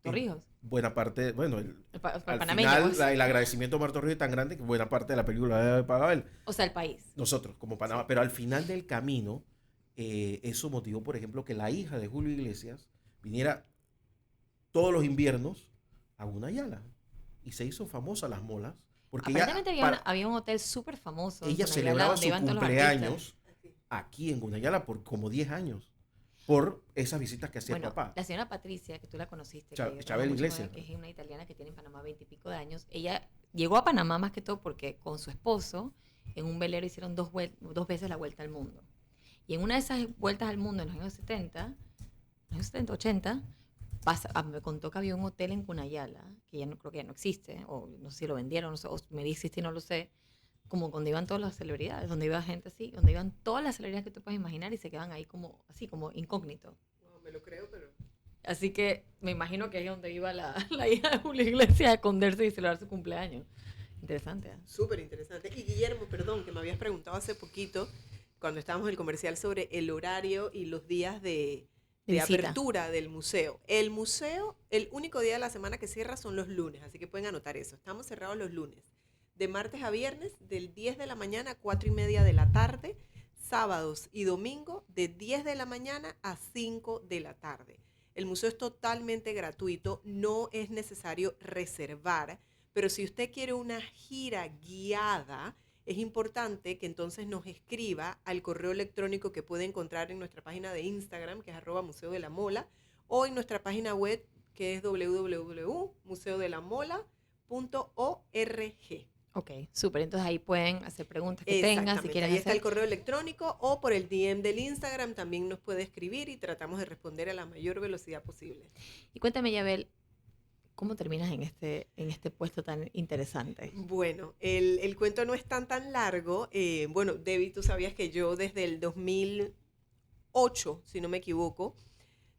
¿Torrijos? Buena parte, bueno, al panameño, final el agradecimiento a Omar Torrijos es tan grande que buena parte de la película la debe pagar él. O sea, el país. Nosotros, como Panamá. Sí. Pero al final del camino, eso motivó, por ejemplo, que la hija de Julio Iglesias viniera todos los inviernos a Gunayala. Y se hizo famosa Las Molas. Porque aparentemente había un hotel súper famoso. Ella celebraba su cumpleaños aquí en Gunayala por como 10 años. Por esas visitas que hacía papá. La señora Patricia, que tú la conociste. Chabel Iglesias. Que es una italiana que tiene en Panamá 20 y pico de años. Ella llegó a Panamá más que todo porque con su esposo en un velero hicieron 2 veces la vuelta al mundo. Y en una de esas vueltas al mundo en los años 80, me contó que había un hotel en Gunayala, que ya no creo que ya no existe, o no sé si lo vendieron, o me existe y no lo sé, como donde iban todas las celebridades, donde iba gente así, donde iban todas las celebridades que tú puedes imaginar y se quedan ahí como incógnito. No, me lo creo, pero... Así que me imagino que es donde iba la hija de Julio Iglesias a esconderse y celebrar su cumpleaños. Interesante, ¿eh? Súper interesante. Y Guillermo, perdón, que me habías preguntado hace poquito, cuando estábamos en el comercial, sobre el horario y los días de apertura del museo. El museo, el único día de la semana que cierra son los lunes, así que pueden anotar eso. Estamos cerrados los lunes, de martes a viernes, del 10 de la mañana a 4:30 de la tarde, sábados y domingo, de 10 de la mañana a 5 de la tarde. El museo es totalmente gratuito, no es necesario reservar, pero si usted quiere una gira guiada, es importante que entonces nos escriba al correo electrónico que puede encontrar en nuestra página de Instagram, que es @museodelamola, o en nuestra página web, que es www.museodelamola.org. Ok, súper. Entonces ahí pueden hacer preguntas que tengan, si quieren ahí hacer. está el correo electrónico o por el DM del Instagram también nos puede escribir y tratamos de responder a la mayor velocidad posible. Y cuéntame, Yabel, ¿cómo terminas en este puesto tan interesante? Bueno, el cuento no es tan largo. Bueno, Debbie, tú sabías que yo desde el 2008, si no me equivoco,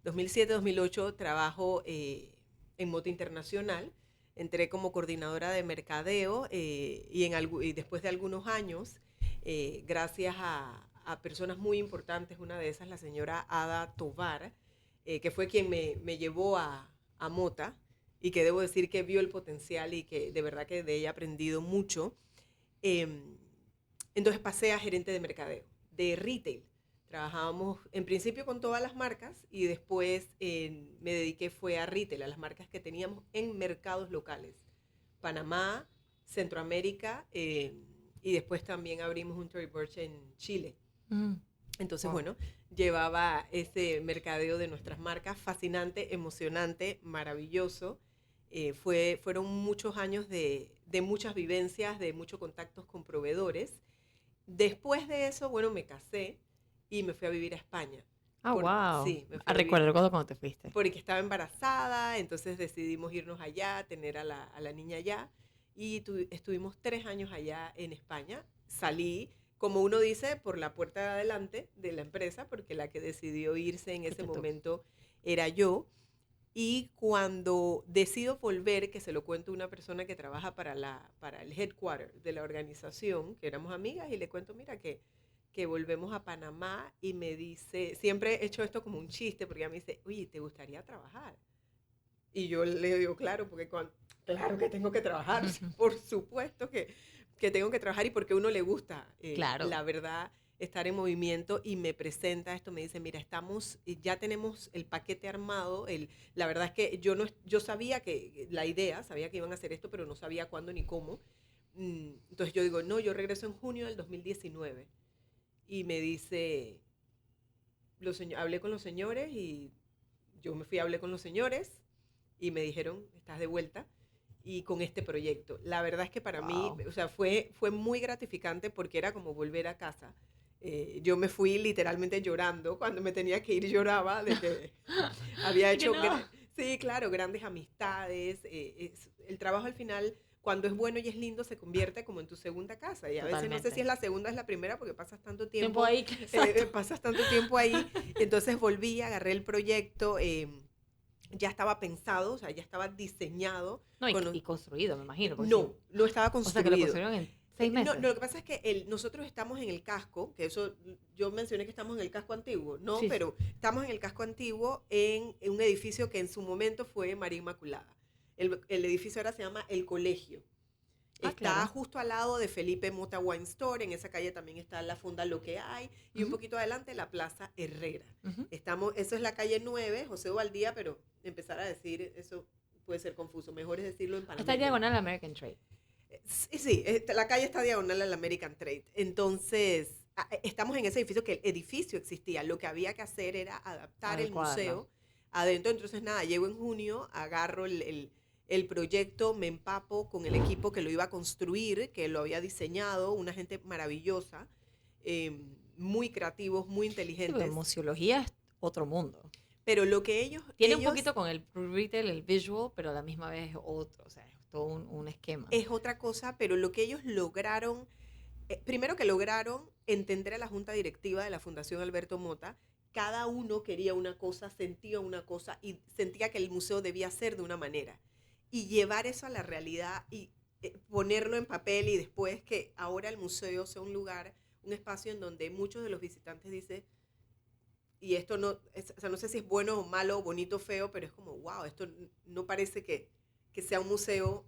2007-2008, trabajo en Moto Internacional. Entré como coordinadora de mercadeo y después de algunos años, gracias a personas muy importantes, una de esas la señora Ada Tovar, que fue quien me llevó a Mota y que debo decir que vio el potencial y que de verdad que de ella he aprendido mucho. Entonces pasé a gerente de mercadeo, de retail. Trabajábamos en principio con todas las marcas y después me dediqué fue a retail, a las marcas que teníamos en mercados locales. Panamá, Centroamérica y después también abrimos un Tory Burch en Chile. Entonces, bueno, llevaba ese mercadeo de nuestras marcas, fascinante, emocionante, maravilloso. Fueron muchos años de muchas vivencias, de muchos contactos con proveedores. Después de eso, bueno, me casé y me fui a vivir a España. Wow. Sí, me fui recuerdo cuando te fuiste. Porque estaba embarazada, entonces decidimos irnos allá, tener a la niña allá. Y estuvimos 3 años allá en España. Salí, como uno dice, por la puerta de adelante de la empresa, porque la que decidió irse en ese momento era yo. Y cuando decido volver, que se lo cuento a una persona que trabaja para el headquarter de la organización, que éramos amigas, y le cuento, mira, que volvemos a Panamá, y me dice, siempre he hecho esto como un chiste, porque ella me dice, oye, ¿te gustaría trabajar? Y yo le digo, claro, porque claro que tengo que trabajar, por supuesto que tengo que trabajar, y porque a uno le gusta, claro. la verdad, estar en movimiento. Y me presenta esto, me dice, mira, ya tenemos el paquete armado. La verdad es que yo sabía sabía que iban a hacer esto, pero no sabía cuándo ni cómo. Entonces yo digo, no, yo regreso en junio del 2019. Y me dice, hablé con los señores, y yo me fui, hablé con los señores, y me dijeron, estás de vuelta, y con este proyecto. La verdad es que para mí, o sea, fue muy gratificante, porque era como volver a casa. Yo me fui literalmente llorando. Cuando me tenía que ir lloraba de que había hecho, sí, claro, grandes amistades. El trabajo al final, cuando es bueno y es lindo, se convierte como en tu segunda casa. Y a veces no sé si es la segunda o es la primera, porque pasas tanto tiempo ahí. Pasas tanto tiempo ahí. Entonces volví, agarré el proyecto. Ya estaba pensado, o sea, ya estaba diseñado. No, y construido, me imagino. No estaba construido. O sea, que lo construyeron en 6 meses. No, lo que pasa es que nosotros estamos en el casco, que eso, yo mencioné que estamos en el casco antiguo, ¿no? Sí, pero estamos en el casco antiguo en un edificio que en su momento fue María Inmaculada. El edificio ahora se llama El Colegio. Está justo al lado de Felipe Mota Wine Store. En esa calle también está la Fonda Lo que Hay. Y un poquito adelante la Plaza Herrera. Eso es la calle 9, José Valdía, pero empezar a decir eso puede ser confuso. Mejor es decirlo en Panamá. Está diagonal al American Trade. Sí, la calle está diagonal al American Trade. Entonces, estamos en ese edificio, que el edificio existía. Lo que había que hacer era adaptar el museo adentro. Entonces, nada, llego en junio, agarro el proyecto, me empapo con el equipo que lo iba a construir, que lo había diseñado, una gente maravillosa, muy creativos, muy inteligentes. Sí, museología es otro mundo. Pero lo que ellos... Tiene un poquito con el retail, el visual, pero a la misma vez es otro, o sea, es todo un esquema. Es otra cosa, pero lo que ellos lograron, primero que lograron entender a la junta directiva de la Fundación Alberto Mota. Cada uno quería una cosa, sentía una cosa, y sentía que el museo debía ser de una manera. Y llevar eso a la realidad y ponerlo en papel, y después que ahora el museo sea un lugar, un espacio en donde muchos de los visitantes dicen, y esto no, o sea, no sé si es bueno o malo, bonito o feo, pero es como, wow, esto no parece que sea un museo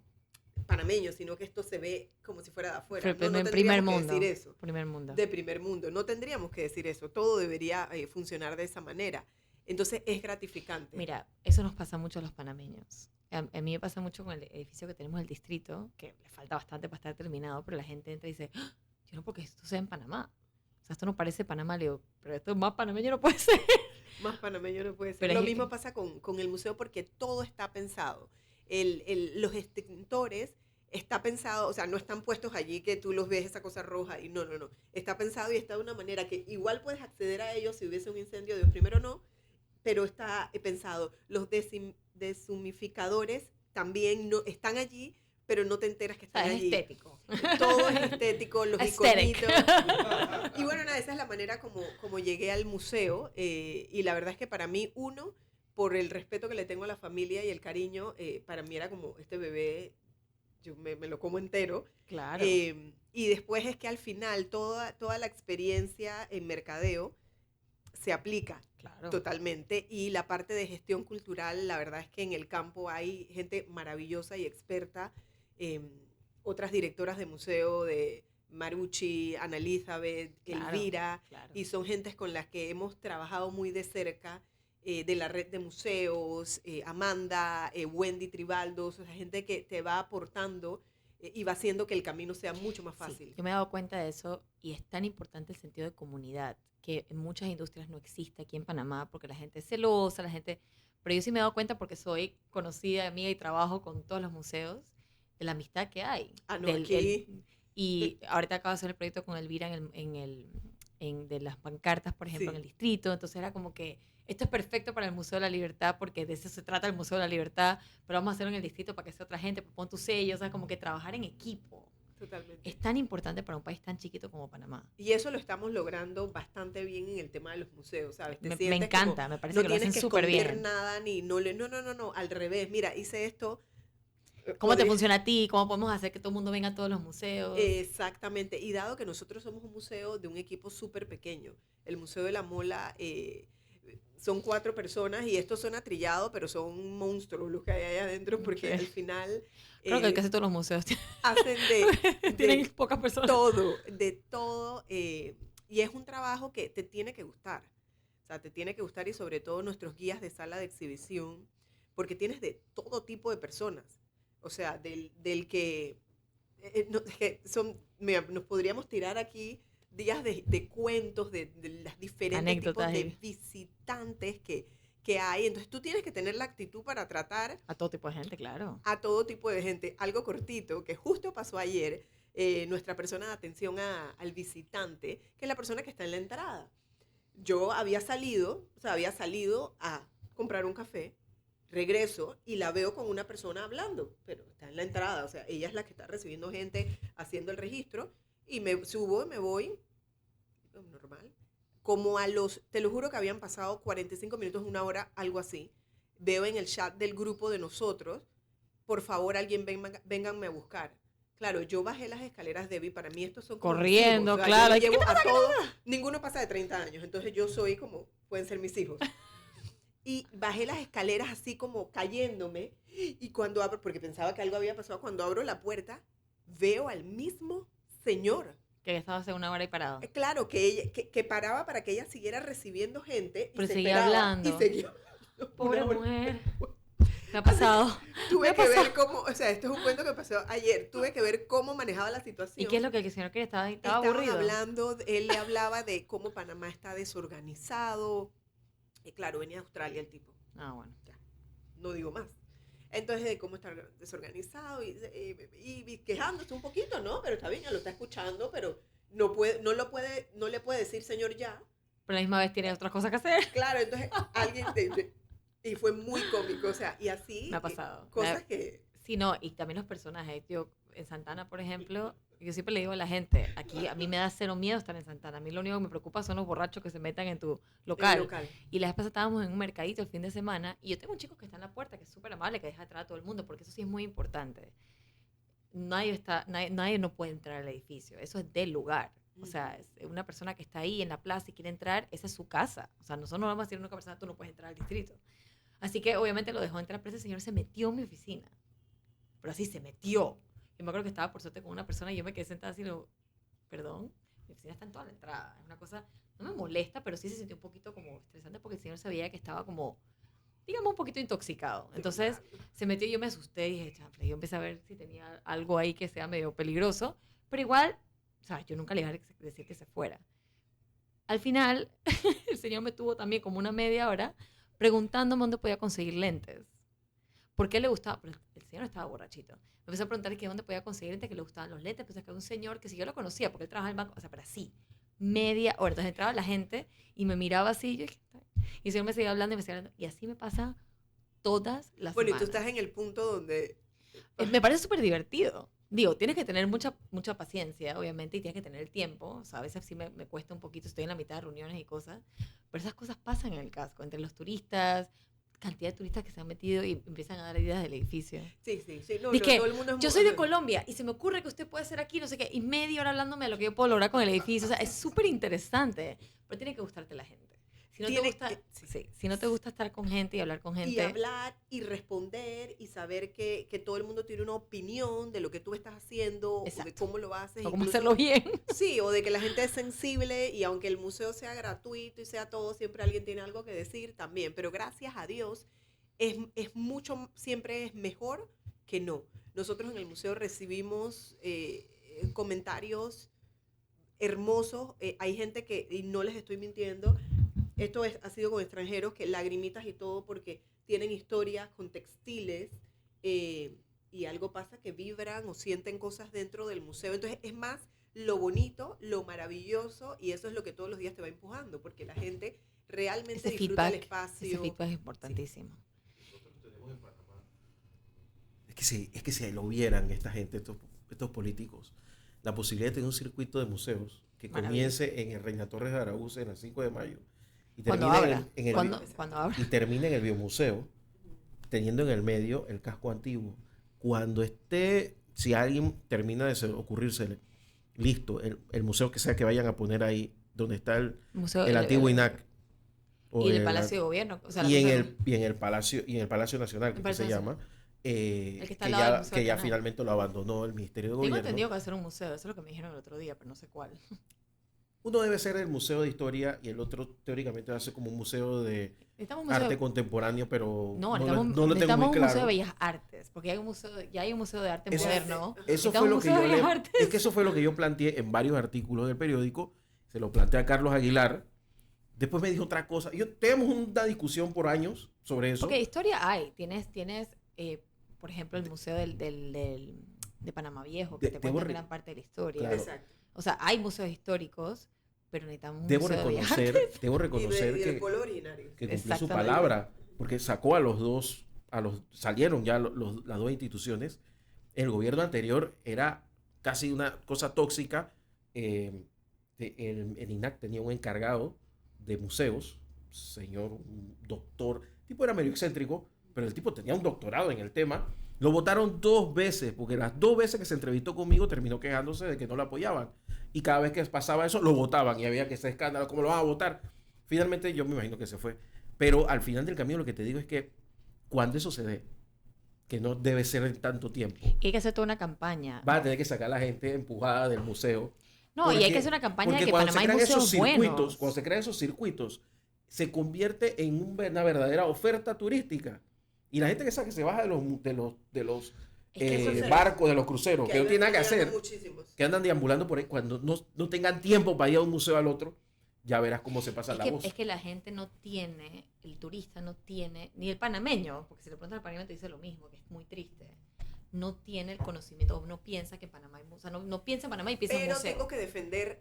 panameño, sino que esto se ve como si fuera de afuera. No tendríamos que decir eso. Primer mundo. De primer mundo. No tendríamos que decir eso. Todo debería funcionar de esa manera. Entonces es gratificante. Mira, eso nos pasa mucho a los panameños. A mí me pasa mucho con el edificio que tenemos en el distrito, que le falta bastante para estar terminado, pero la gente entra y dice, ¡ah! Yo no, porque esto sea en Panamá. O sea, esto no parece Panamá. Le digo, pero esto más panameño no puede ser. Más panameño no puede ser. Pero lo mismo pasa con el museo porque todo está pensado. Los extintores está pensado, o sea, no están puestos allí que tú los ves esa cosa roja y no. Está pensado y está de una manera que igual puedes acceder a ellos si hubiese un incendio, Dios primero no, pero está pensado. Los deshumificadores también no, están allí, pero no te enteras que están allí. Es estético. Todo es estético, los Aesthetic. iconitos. Y bueno, nada, esa es la manera como llegué al museo. Y la verdad es que para mí, por el respeto que le tengo a la familia y el cariño, para mí era como este bebé, yo me lo como entero. Claro. Y después es que al final toda la experiencia en mercadeo se aplica. Claro. Totalmente. Y la parte de gestión cultural, la verdad es que en el campo hay gente maravillosa y experta. Otras directoras de museo, de Marucci, Ana Elizabeth, Claro, Elvira, claro. y son gentes con las que hemos trabajado muy de cerca, de la red de museos, Amanda, Wendy Tribaldo, o sea, gente que te va aportando y va haciendo que el camino sea mucho más fácil. Sí, yo me he dado cuenta de eso y es tan importante el sentido de comunidad que en muchas industrias no existe aquí en Panamá porque la gente es celosa, pero yo sí me he dado cuenta porque soy conocida, amiga y trabajo con todos los museos de la amistad que hay. Ah, no, aquí... Y ahorita acabo de hacer el proyecto con Elvira de las pancartas, por ejemplo, Sí. en el distrito, entonces era como que esto es perfecto para el Museo de la Libertad porque de eso se trata el Museo de la Libertad, pero vamos a hacerlo en el distrito para que sea otra gente, pues pon tu sello, o sea, como que trabajar en equipo. Totalmente. Es tan importante para un país tan chiquito como Panamá. Y eso lo estamos logrando bastante bien en el tema de los museos, ¿sabes? Te Me sientes encanta, como, me parece no que lo hacen tienes que súper esconder bien. nada ni no, al revés. Mira, hice esto. ¿Cómo te funciona a ti? ¿Cómo podemos hacer que todo el mundo venga a todos los museos? Exactamente. Y dado que nosotros somos un museo de un equipo súper pequeño, el Museo de la Mola son 4 personas y esto suena trillado, pero son monstruos los que hay ahí adentro porque Ok. al final Creo que casi todos los museos hacen tienen pocas personas. de todo. Y es un trabajo que te tiene que gustar. O sea, te tiene que gustar y sobre todo nuestros guías de sala de exhibición, porque tienes de todo tipo de personas. O sea, del que... es que mira, nos podríamos tirar aquí días de cuentos, de las diferentes Anécdotas tipos de visitantes que hay. Entonces tú tienes que tener la actitud para tratar A todo tipo de gente, claro. a todo tipo de gente. Algo cortito que justo pasó ayer, nuestra persona de atención al visitante, que es la persona que está en la entrada. Yo había salido a comprar un café, regreso y la veo con una persona hablando, pero está en la entrada, o sea, ella es la que está recibiendo gente, haciendo el registro, y me subo y me voy, normal. Como te lo juro que habían pasado 45 minutos, una hora, algo así. Veo en el chat del grupo de nosotros, por favor, alguien vénganme a buscar. Claro, yo bajé las escaleras de para mí estos son como corriendo, mis hijos. O sea, claro. yo llevo a todos, ninguno pasa de 30 años, entonces yo soy como, pueden ser mis hijos. Y bajé las escaleras así como cayéndome, y cuando abro, porque pensaba que algo había pasado, cuando abro la puerta, veo al mismo señor. Que estaba hace una hora y parado. Claro, que paraba para que ella siguiera recibiendo gente. Pero y seguía hablando. Y seguía Pobre mujer. Me ha pasado. Tuve que ver cómo, o sea, esto es un cuento que pasó ayer, tuve que ver cómo manejaba la situación. ¿Y qué es lo que el señor quería? Estaba Estaban aburrido. hablando, él le hablaba de cómo Panamá está desorganizado. Y claro, venía de Australia el tipo. Ah, bueno. Ya, no digo más. Entonces, de cómo está desorganizado y quejándose un poquito, ¿no? Pero está bien, ya lo está escuchando, pero no le puede decir señor ya. Pero a la misma vez tiene otras cosas que hacer. Claro, entonces alguien y fue muy cómico, o sea, y así. Me ha pasado. Cosas que... Sí, no, y también los personajes. Yo, en Santana, por ejemplo, yo siempre le digo a la gente, aquí a mí me da cero miedo estar en Santana. A mí lo único que me preocupa son los borrachos que se metan en tu local. Y la vez pasada estábamos en un mercadito el fin de semana y yo tengo un chico que está en la puerta, que es súper amable, que deja entrar a todo el mundo, porque eso sí es muy importante. Nadie no puede entrar al edificio, eso es del lugar. O sea, es una persona que está ahí en la plaza y quiere entrar, esa es su casa. O sea, nosotros no vamos a decir a una persona, tú no puedes entrar al distrito. Así que obviamente lo dejó entrar, pero ese señor se metió en mi oficina. Pero así se metió. Yo me acuerdo que estaba por suerte con una persona y yo me quedé sentada así y digo, perdón, mi oficina está en toda la entrada. Es una cosa no me molesta, pero sí se sintió un poquito como estresante porque el señor sabía que estaba como, digamos, un poquito intoxicado. Entonces se metió y yo me asusté y dije, chanfle, yo empecé a ver si tenía algo ahí que sea medio peligroso, pero igual, o sea, yo nunca le iba a decir que se fuera. Al final, el señor me tuvo también como una media hora preguntándome dónde podía conseguir lentes. ¿Por qué le gustaba? Pero el señor estaba borrachito. Me empezó a preguntar que dónde podía conseguir lentes, que le gustaban los lentes. Pues acá un señor que si yo lo conocía, porque él trabajaba en el banco, o sea, pero así, media hora. Entonces entraba la gente y me miraba así, y yo dije, y el señor me seguía hablando y me seguía hablando. Y así me pasa todas las Bueno, semanas. Y tú estás en el punto donde... Me parece súper divertido. Digo, tienes que tener mucha paciencia, obviamente, y tienes que tener el tiempo. O sea, a veces sí me cuesta un poquito, estoy en la mitad de reuniones y cosas, pero esas cosas pasan en el casco, entre los turistas, cantidad de turistas que se han metido y empiezan a dar ideas del edificio. Sí. No, Dije, todo el mundo es yo soy de Colombia y se me ocurre que usted puede hacer aquí, no sé qué, y media hora hablándome de lo que yo puedo lograr con el edificio. O sea, es súper interesante, pero tiene que gustarte la gente. Si no, te gusta, si no te gusta estar con gente y hablar con gente. Y hablar y responder y saber que todo el mundo tiene una opinión de lo que tú estás haciendo. Exacto. O de cómo lo haces. O cómo hacerlo bien. Sí, o de que la gente es sensible y aunque el museo sea gratuito y sea todo, siempre alguien tiene algo que decir también. Pero gracias a Dios siempre es mejor que no. Nosotros en el museo recibimos comentarios hermosos. Hay gente que, y no les estoy mintiendo, ha sido con extranjeros, que lagrimitas y todo porque tienen historias con textiles y algo pasa que vibran o sienten cosas dentro del museo. Entonces es más lo bonito, lo maravilloso, y eso es lo que todos los días te va empujando, porque la gente realmente disfruta el espacio. Ese feedback es importantísimo. Sí. Es que si lo vieran esta gente, estos políticos, la posibilidad de tener un circuito de museos que comience en el Reina Torres de Araúz en el 5 de mayo y termine en el Biomuseo, teniendo en el medio el casco antiguo. Cuando si alguien termina de ocurrirse, listo, el museo que sea que vayan a poner ahí, donde está el antiguo INAC. Y el Palacio de Gobierno. O sea, y en el Palacio Nacional, que se llama, que ya finalmente lo abandonó el Ministerio de Gobierno. Tengo entendido que va a ser un museo, eso es lo que me dijeron el otro día, pero no sé cuál. Uno debe ser el Museo de Historia y el otro teóricamente va a ser como un museo de arte contemporáneo, pero no lo tengo muy claro. Necesitamos un museo de bellas artes, porque ya hay un museo de arte moderno. Eso fue lo que yo planteé en varios artículos del periódico, se lo planteé a Carlos Aguilar, después me dijo otra cosa. Tenemos una discusión por años sobre eso. Porque historia hay, tienes por ejemplo, el museo de Panamá Viejo, que te cuenta gran parte de la historia. Claro. Exacto. O sea, hay museos históricos, pero necesitamos un debo museo reconocer del pueblo originario. que cumplió su palabra, porque sacó a los dos, salieron ya las dos instituciones. El gobierno anterior era casi una cosa tóxica. El INAC tenía un encargado de museos, un doctor, el tipo era medio excéntrico, pero el tipo tenía un doctorado en el tema. Lo votaron 2 veces, porque las 2 veces que se entrevistó conmigo terminó quejándose de que no lo apoyaban. Y cada vez que pasaba eso, lo votaban y había que hacer escándalo. ¿Cómo lo van a votar? Finalmente yo me imagino que se fue. Pero al final del camino lo que te digo es que cuando eso se dé, que no debe ser en tanto tiempo. Y hay que hacer toda una campaña. Va a tener que sacar a la gente empujada del museo. No, y hay que hacer una campaña de que Panamá hay museos buenos. Cuando se crean esos circuitos, se convierte en una verdadera oferta turística. Y la gente que se baja de los barcos, de los cruceros, que no tienen nada que hacer, que andan deambulando por ahí, cuando no tengan tiempo para ir a un museo al otro, ya verás cómo se pasa la voz. Es que la gente no tiene, el turista no tiene, ni el panameño, porque si le preguntas al panameño te dice lo mismo, que es muy triste, no tiene el conocimiento, no piensa que en Panamá hay museo, no piensa en Panamá y piensa en museo. Pero tengo que defender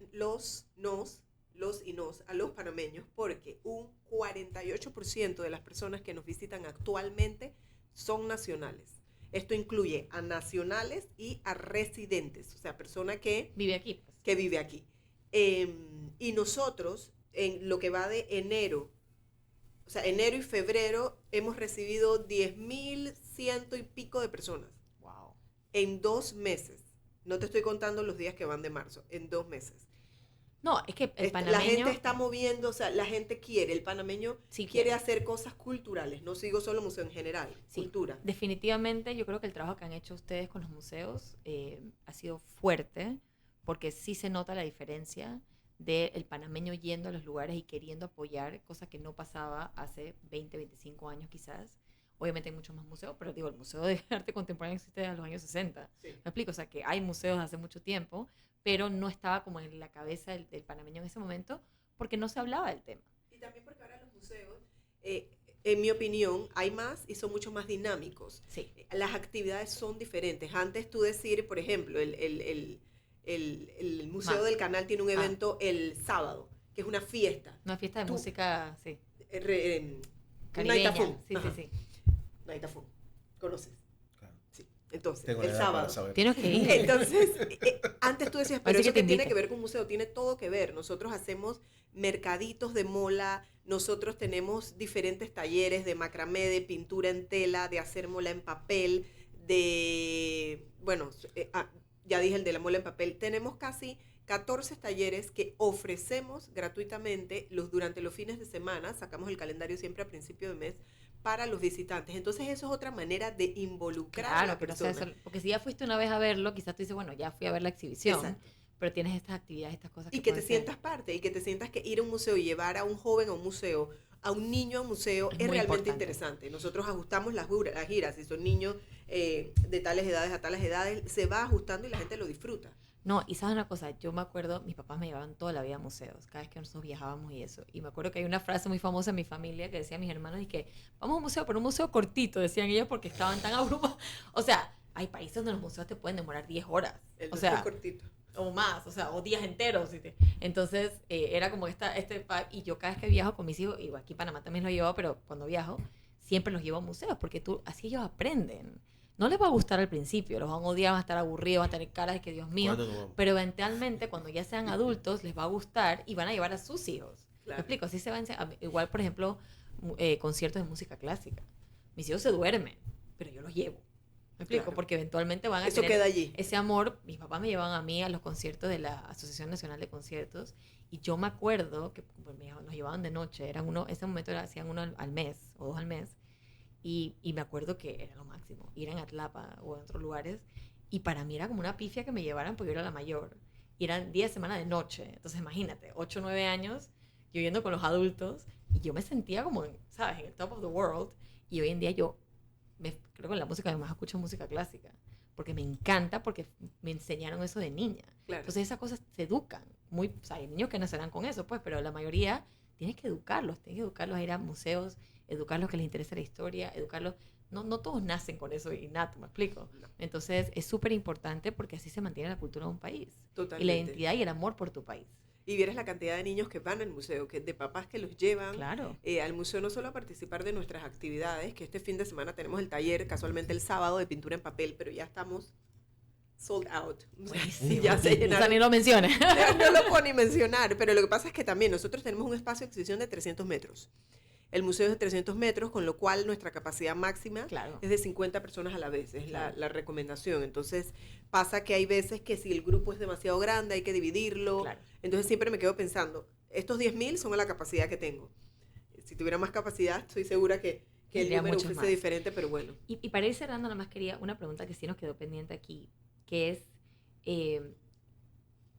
a los panameños, porque un 48% de las personas que nos visitan actualmente son nacionales. Esto incluye a nacionales y a residentes, o sea, persona que vive aquí. Pues. Que vive aquí. Y nosotros, en lo que va de enero, o sea, enero y febrero, hemos recibido 10,100 y pico de personas. Wow. En 2 meses. No te estoy contando los días que van de marzo, en 2 meses. No, es que el panameño... La gente está moviendo, o sea, la gente el panameño quiere hacer cosas culturales, no sigo solo museo en general, cultura. Definitivamente yo creo que el trabajo que han hecho ustedes con los museos ha sido fuerte, porque sí se nota la diferencia del panameño yendo a los lugares y queriendo apoyar, cosa que no pasaba hace 20, 25 años quizás. Obviamente hay muchos más museos, pero digo, el Museo de Arte Contemporáneo existe desde los años 60. Sí. ¿Me explico? O sea, que hay museos hace mucho tiempo, pero no estaba como en la cabeza del panameño en ese momento porque no se hablaba del tema. Y también porque ahora los museos, en mi opinión, hay más y son mucho más dinámicos. Sí. Las actividades son diferentes. Antes tú decir, por ejemplo, el Museo del Canal tiene un evento el sábado, que es una fiesta. Una fiesta de música, sí. Caribeña. Sí, sí, sí. Naitafún. ¿Conoces? Claro. Sí. Entonces, Tengo el sábado. Tienes que ir. Entonces, antes tú decías, pero Así eso que que tiene que ver con un museo, tiene todo que ver. Nosotros hacemos mercaditos de mola, nosotros tenemos diferentes talleres de macramé, de pintura en tela, de hacer mola en papel, ya dije el de la mola en papel. Tenemos casi 14 talleres que ofrecemos gratuitamente durante los fines de semana. Sacamos el calendario siempre a principio de mes para los visitantes. Entonces eso es otra manera de involucrar a la persona. No sé, porque si ya fuiste una vez a verlo, quizás tú dices, bueno, ya fui a ver la exhibición. Exacto. Pero tienes estas actividades, estas cosas y que te sientas parte, y que te sientas que ir a un museo y llevar a un joven a un museo, a un niño a un museo, es realmente importante. Interesante. Nosotros ajustamos las giras, si son niños de tales edades a tales edades, se va ajustando y la gente lo disfruta. No, y sabes una cosa, yo me acuerdo, mis papás me llevaban toda la vida a museos, cada vez que nosotros viajábamos y eso. Y me acuerdo que hay una frase muy famosa en mi familia que decían mis hermanos, y que vamos a un museo, pero un museo cortito, decían ellos, porque estaban tan abrumados. O sea, hay países donde los museos te pueden demorar 10 horas. O sea, cortito. O más, o sea, o días enteros. Entonces, era como y yo cada vez que viajo con mis hijos, y aquí en Panamá también lo llevo, pero cuando viajo, siempre los llevo a museos, porque así ellos aprenden. No les va a gustar al principio, los van a odiar, van a estar aburridos, van a tener caras de que Dios mío, pero eventualmente cuando ya sean adultos les va a gustar y van a llevar a sus hijos. Claro. ¿Me explico? Así se van igual, por ejemplo, conciertos de música clásica. Mis hijos se duermen, pero yo los llevo. ¿Me explico? Claro. Porque eventualmente van a eso tener queda allí. Ese amor. Mis papás me llevaban a mí a los conciertos de la Asociación Nacional de Conciertos, y yo me acuerdo que nos llevaban de noche, ese momento hacían uno al mes o 2 al mes. Y me acuerdo que era lo máximo, ir en Atlapa o en otros lugares, y para mí era como una pifia que me llevaran porque yo era la mayor, y eran 10 semanas de noche, entonces imagínate, 8 o 9 años, yo yendo con los adultos, y yo me sentía como, ¿sabes?, en el top of the world, y hoy en día creo que en la música además escucho música clásica, porque me encanta, porque me enseñaron eso de niña. Claro. Entonces esas cosas se educan, o sea, hay niños que nacerán con eso, pues, pero la mayoría tienes que educarlos a ir a museos, educarlos que les interesa la historia, educarlos. No todos nacen con eso innato, ¿me explico? No. Entonces es súper importante porque así se mantiene la cultura de un país. Totalmente. Y la identidad y el amor por tu país. Y vieras la cantidad de niños que van al museo, de papás que los llevan claro. Al museo, no solo a participar de nuestras actividades, que este fin de semana tenemos el taller, casualmente el sábado, de pintura en papel, pero ya estamos sold out. Buenísimo. Ya se llenaron. O sea, ni lo menciones. No lo puedo ni mencionar, pero lo que pasa es que también nosotros tenemos un espacio de exhibición de 300 metros. El museo es de 300 metros, con lo cual nuestra capacidad máxima es de 50 personas a la vez, es la recomendación. Entonces pasa que hay veces que si el grupo es demasiado grande hay que dividirlo. Claro. Entonces siempre me quedo pensando, estos 10.000 son a la capacidad que tengo. Si tuviera más capacidad, estoy segura que el número fuese diferente, pero bueno. Y para ir cerrando, nada más quería una pregunta que sí nos quedó pendiente aquí, que es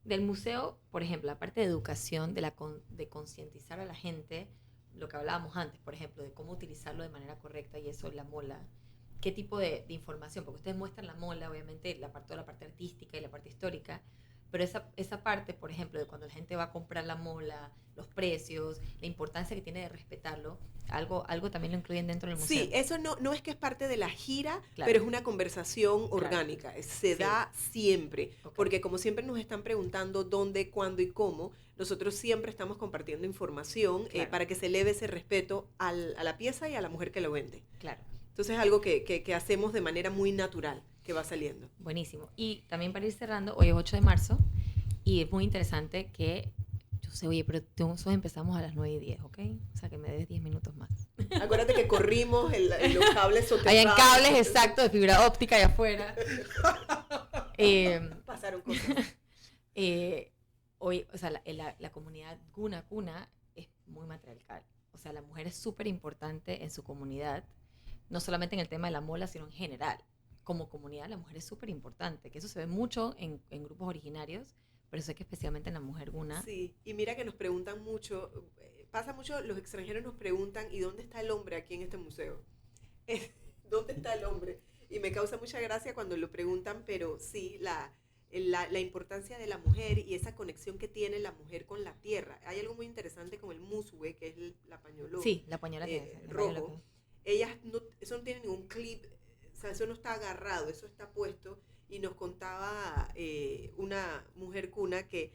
del museo, por ejemplo, aparte de educación, de concientizar a la gente, lo que hablábamos antes, por ejemplo, de cómo utilizarlo de manera correcta, y eso, la mola, qué tipo de información, porque ustedes muestran la mola, obviamente, toda la parte artística y la parte histórica, pero esa parte, por ejemplo, de cuando la gente va a comprar la mola, los precios, la importancia que tiene de respetarlo, algo también lo incluyen dentro del museo. Sí, eso no es que es parte de la gira, claro, pero es una conversación orgánica, se da siempre, porque como siempre nos están preguntando dónde, cuándo y cómo, nosotros siempre estamos compartiendo información, claro, para que se eleve ese respeto a la pieza y a la mujer que lo vende. Claro. Entonces es algo que hacemos de manera muy natural, que va saliendo. Buenísimo. Y también para ir cerrando, hoy es 8 de marzo y es muy interesante que, yo sé, oye, pero nosotros empezamos a las 9:10, ¿ok? O sea, que me des 10 minutos más. Acuérdate que corrimos los cables soterrados. Hay cables, exacto, de fibra óptica allá afuera. Pasaron cosas. Hoy, o sea, la comunidad Guna Cuna es muy matriarcal. O sea, la mujer es súper importante en su comunidad, no solamente en el tema de la mola, sino en general. Como comunidad, la mujer es súper importante, que eso se ve mucho en grupos originarios, pero sé que especialmente en la mujer guna. Sí, y mira que nos preguntan mucho, pasa mucho, los extranjeros nos preguntan, ¿y dónde está el hombre aquí en este museo? ¿Dónde está el hombre? Y me causa mucha gracia cuando lo preguntan, pero sí, la importancia de la mujer y esa conexión que tiene la mujer con la tierra. Hay algo muy interesante con el musue, que es la pañuelo. Sí, la pañola que es rojo. Ellas eso no tiene ningún clip, o sea, eso no está agarrado, eso está puesto. Y nos contaba una mujer cuna que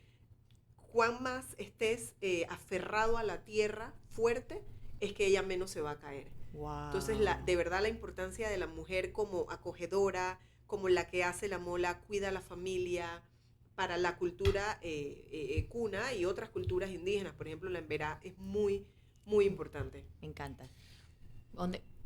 cuán más estés aferrado a la tierra fuerte, es que ella menos se va a caer. Wow. Entonces, de verdad la importancia de la mujer como acogedora, como la que hace la mola, cuida a la familia, para la cultura cuna y otras culturas indígenas, por ejemplo la emberá, es muy, muy importante. Me encanta.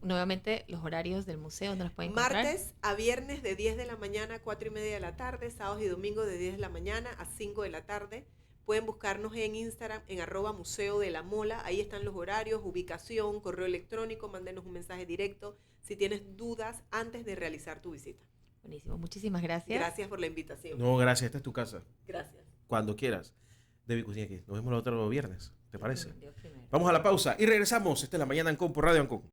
Nuevamente, los horarios del museo, ¿dónde los pueden encontrar? Martes a viernes de 10 de la mañana a 4 y media de la tarde, sábados y domingos de 10 de la mañana a 5 de la tarde. Pueden buscarnos en Instagram, en @Museo de la Mola. Ahí están los horarios, ubicación, correo electrónico, mándenos un mensaje directo si tienes dudas antes de realizar tu visita. Buenísimo, muchísimas gracias. Gracias por la invitación. No, gracias, esta es tu casa. Gracias. Cuando quieras. Debbie Kuzniecki, nos vemos el otro viernes, ¿te parece? Dios primero. Vamos a la pausa y regresamos. Esta es La Mañana Ancon por Radio Ancon.